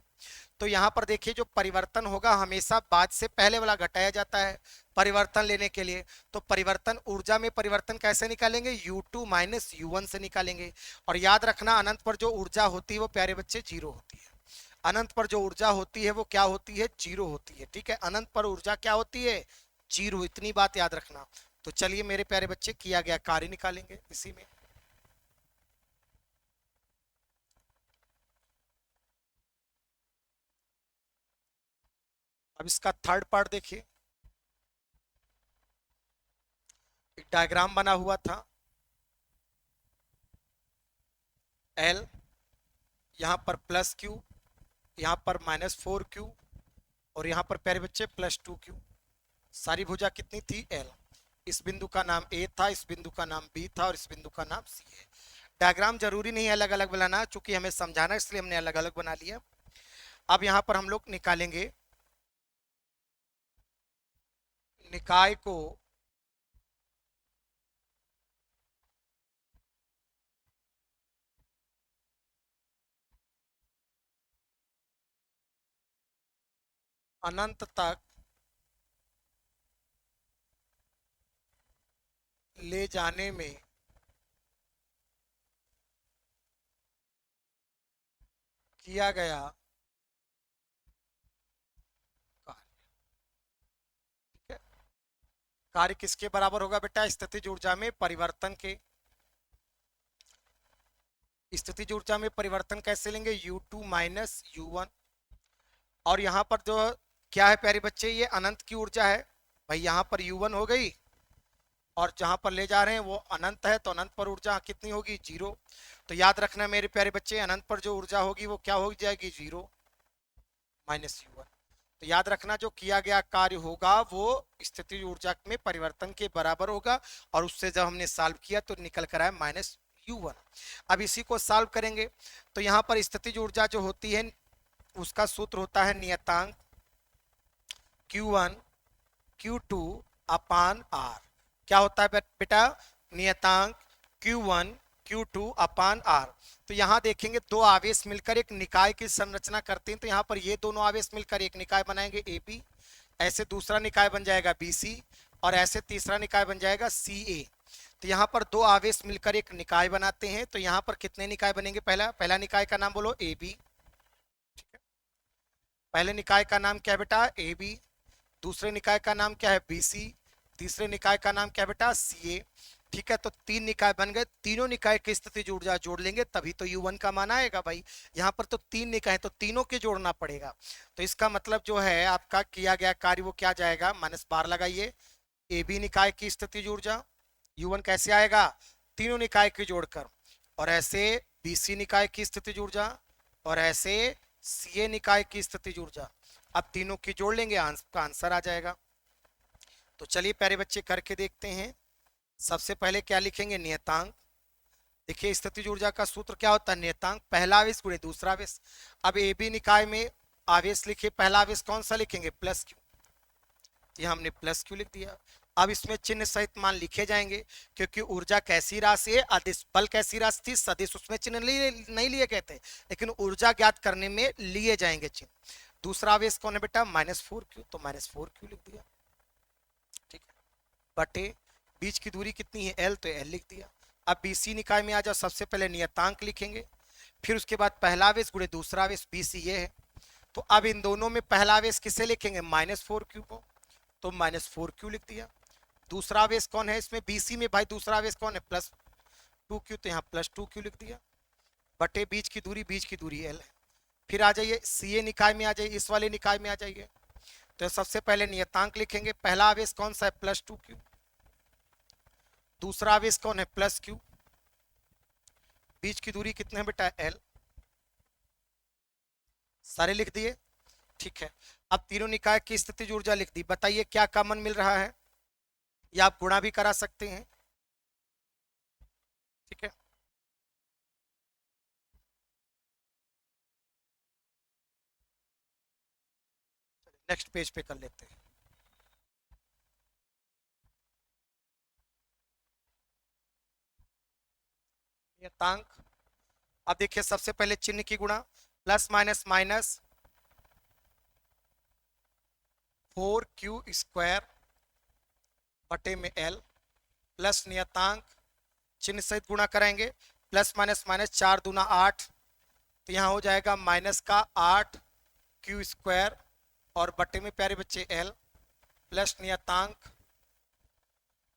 तो यहां पर देखिए जो परिवर्तन होगा हमेशा बाद से पहले वाला घटाया जाता है परिवर्तन लेने के लिए। तो परिवर्तन, ऊर्जा में परिवर्तन कैसे निकालेंगे, U2 माइनस U1 से निकालेंगे। और याद रखना अनंत पर जो ऊर्जा होती है वो प्यारे बच्चे जीरो होती है। अनंत पर जो ऊर्जा होती है वो क्या होती है, जीरो होती है। ठीक है, अनंत पर ऊर्जा क्या होती है, जीरो। इतनी बात याद रखना। तो चलिए मेरे प्यारे बच्चे किया गया कार्य निकालेंगे इसी में। अब इसका थर्ड पार्ट देखिए, एक डायग्राम बना हुआ था, एल, यहां पर प्लस क्यू, यहां पर -4Q, और यहां पर प्यारे बच्चे +2Q। सारी भुजा कितनी थी, एल। इस बिंदु का नाम ए था, इस बिंदु का नाम बी था और इस बिंदु का नाम सी है। डायग्राम जरूरी नहीं है अलग अलग बनाना, चूंकि हमें समझाना इसलिए हमने अलग अलग बना लिया। अब यहां पर हम लोग निकालेंगे निकाय को अनंत तक ले जाने में किया गया कार्य। ठीक है, कार्य किसके बराबर होगा बेटा, स्थितिज ऊर्जा में परिवर्तन के। स्थितिज ऊर्जा में परिवर्तन कैसे लेंगे, U2 माइनस U1। और यहां पर जो क्या है प्यारे बच्चे, ये अनंत की ऊर्जा है भाई, यहां पर U1 हो गई और जहां पर ले जा रहे हैं वो अनंत है, तो अनंत पर ऊर्जा कितनी होगी, जीरो। तो याद रखना मेरे प्यारे बच्चे, अनंत पर जो ऊर्जा होगी वो क्या हो जाएगी, जीरो माइनस U1। तो याद रखना जो किया गया कार्य होगा वो स्थितिज ऊर्जा में परिवर्तन के बराबर होगा, और उससे जब हमने सॉल्व किया तो निकल कर आया -U1। अब इसी को सॉल्व करेंगे, तो यहाँ पर स्थितिज ऊर्जा जो होती है उसका सूत्र होता है नियतांक Q1 Q2 अपान R। क्या होता है बेटा, नियतांक Q1 Q2 अपान R। तो यहां देखेंगे दो आवेश मिलकर एक निकाय की संरचना करते हैं, तो यहां पर ये दोनों आवेश मिलकर एक निकाय बनाएंगे AB, ऐसे दूसरा निकाय बन जाएगा BC, और ऐसे तीसरा निकाय बन जाएगा CA। तो यहाँ पर दो आवेश मिलकर एक निकाय बनाते हैं, तो यहाँ पर कितने निकाय बनेंगे, पहला निकाय का नाम बोलो AB। पहले निकाय का नाम क्या है बेटा, AB। दूसरे निकाय का नाम क्या है, BC। तीसरे निकाय का नाम क्या है बेटा, CA। ठीक है, तो तीन निकाय बन गए, तीनों निकाय की स्थितिज ऊर्जा जोड़ लेंगे तभी तो U1 का मान आएगा भाई। यहाँ पर तो तीन निकाय, तो तीनों के जोड़ना पड़ेगा। तो इसका मतलब जो है आपका किया गया कार्य वो क्या जाएगा, -12 लगाइए, AB निकाय की स्थितिज ऊर्जा U1 कैसे आएगा, तीनों निकाय की जोड़कर, और ऐसे BC निकाय की स्थितिज ऊर्जा, और ऐसे CA निकाय की स्थितिज ऊर्जा। अब तीनों की जोड़ लेंगे, का आंसर आ जाएगा। तो चलिए प्यारे बच्चे करके देखते हैं। सबसे पहले क्या लिखेंगे, नियतांक। देखिए स्थितिज ऊर्जा का सूत्र क्या होता है, नियतांक पहला आवेश गुणे दूसरा आवेश। अब AB निकाय में आवेश लिखे, पहला आवेश कौन सा लिखेंगे, +Q। ये हमने +Q लिख दिया। अब इसमें चिन्ह सहित मान लिखे जाएंगे, क्योंकि ऊर्जा कैसी राशि है, अदिश, बल कैसी राशि थी, सदिश, उसमें चिन्ह नहीं लिए कहते, लेकिन ऊर्जा ज्ञात करने में लिए जाएंगे चिन्ह। दूसरा आवेश कौन है बेटा, -4Q, तो -4Q लिख दिया। ठीक है, बटे बीच की दूरी कितनी है, L, तो L लिख दिया। अब BC निकाय में आ जाओ, सबसे पहले नियतांक लिखेंगे, फिर उसके बाद पहला आवेश गुणे दूसरा आवेश, BC ये है। तो अब इन दोनों में पहला आवेश किसे लिखेंगे, -4Q को, तो -4Q लिख दिया। दूसरा आवेश कौन है इसमें, BC में भाई दूसरा आवेश कौन है, +2Q, तो यहाँ +2Q लिख दिया, बटे बीच की दूरी L है। फिर आ जाइए CA निकाय में आ जाइए, इस वाले निकाय में आ जाइए। तो सबसे पहले नियतांक लिखेंगे, पहला आवेश कौन सा है, +2Q। दूसरा आवेश कौन है, +Q। बीच की दूरी कितने है बेटा, L। सारे लिख दिए, ठीक है। अब तीनों निकाय की स्थितिज ऊर्जा लिख दी, बताइए क्या कॉमन मिल रहा है, या आप गुणा भी करा सकते हैं, ठीक है। नेक्स्ट पेज पे कर लेते हैं। नियतांक, अब देखिए सबसे पहले चिन्ह की गुणा, प्लस माइनस माइनस 4q² बटे में l, प्लस नियतांक चिन्ह सहित गुणा कराएंगे, प्लस माइनस माइनस 4 दूना 8, तो यहाँ हो जाएगा माइनस का 8q² और बटे में प्यारे बच्चे l, प्लस नियतांक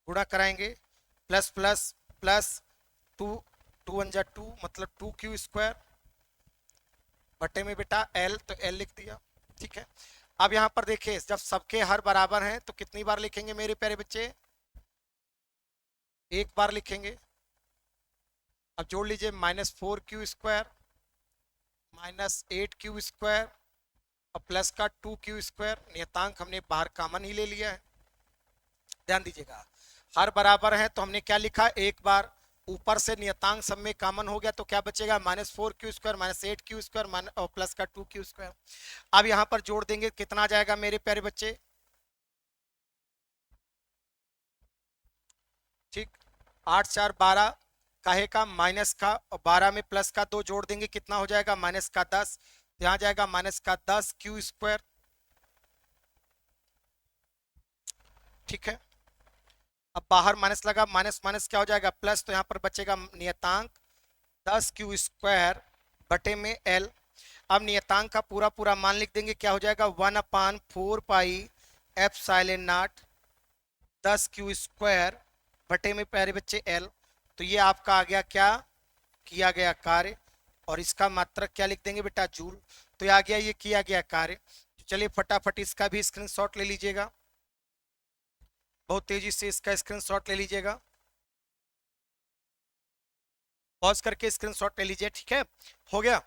गुणा कराएंगे, प्लस प्लस प्लस 2 2 1 जा 2 मतलब 2q² बटे में बेटा l, तो l लिख दिया, ठीक है। अब यहाँ पर देखिए जब सबके हर बराबर हैं तो कितनी बार लिखेंगे मेरे प्यारे बच्चे, एक बार लिखेंगे। अब जोड़ लीजिए, -4q² -8q² और प्लस का 2q², नियतांक हमने बाहर कॉमन ही ले लिया है। ध्यान दीजिएगा, हर बराबर है तो हमने क्या लिखा, एक बार, ऊपर से नियतांक सब में कॉमन हो गया तो क्या बचेगा, -4q² -8q² और प्लस का 2q²। अब यहां पर जोड़ देंगे, कितना आ जाएगा मेरे प्यारे बच्चे, ठीक, 8 4 12 काहे का माइनस का, और 12 में प्लस का 2 जोड़ देंगे, कितना हो जाएगा -10, यहाँ जाएगा -10q², ठीक है। अब बाहर माइनस लगा, माइनस माइनस क्या हो जाएगा प्लस, तो यहाँ पर बचेगा नियतांक 10q² बटे में l। अब नियतांक का पूरा पूरा मान लिख देंगे, क्या हो जाएगा 1/4πε0 10q² बटे में प्यारे बच्चे l। तो ये आपका आ गया क्या, किया गया कार्य, और इसका मात्रक क्या लिख देंगे बेटा, जूल। तो ये आ गया, ये किया गया कार्य। चलिए फटाफट इसका भी स्क्रीनशॉट ले लीजिएगा, बहुत तेजी से इसका स्क्रीनशॉट ले लीजिएगा, पॉज करके स्क्रीनशॉट ले लीजिए, ठीक है, हो गया।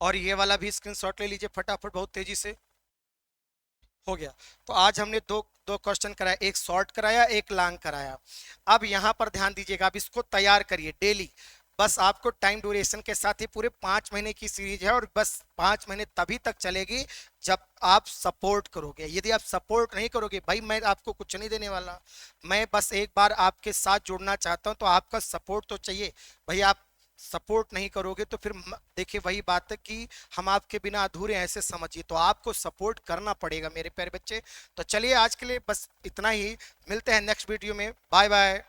और ये वाला भी स्क्रीनशॉट ले लीजिए फटाफट, बहुत तेजी से, हो गया। तो आज हमने दो दो क्वेश्चन कराया, एक शॉर्ट कराया, एक लॉन्ग कराया। अब यहाँ पर ध्यान दीजिएगा, अब इसको तैयार करिए डेली, बस आपको टाइम ड्यूरेशन के साथ ही पूरे 5 महीने की सीरीज है, और बस 5 महीने तभी तक चलेगी जब आप सपोर्ट करोगे। यदि आप सपोर्ट नहीं करोगे भाई, मैं आपको कुछ नहीं देने वाला, मैं बस एक बार आपके साथ जुड़ना चाहता हूं, तो आपका सपोर्ट तो चाहिए भाई। आप सपोर्ट नहीं करोगे तो फिर देखिए वही बात है कि हम आपके बिना अधूरे हैं, ऐसे समझिए, तो आपको सपोर्ट करना पड़ेगा मेरे प्यारे बच्चे। तो चलिए आज के लिए बस इतना ही, मिलते हैं नेक्स्ट वीडियो में, बाय बाय।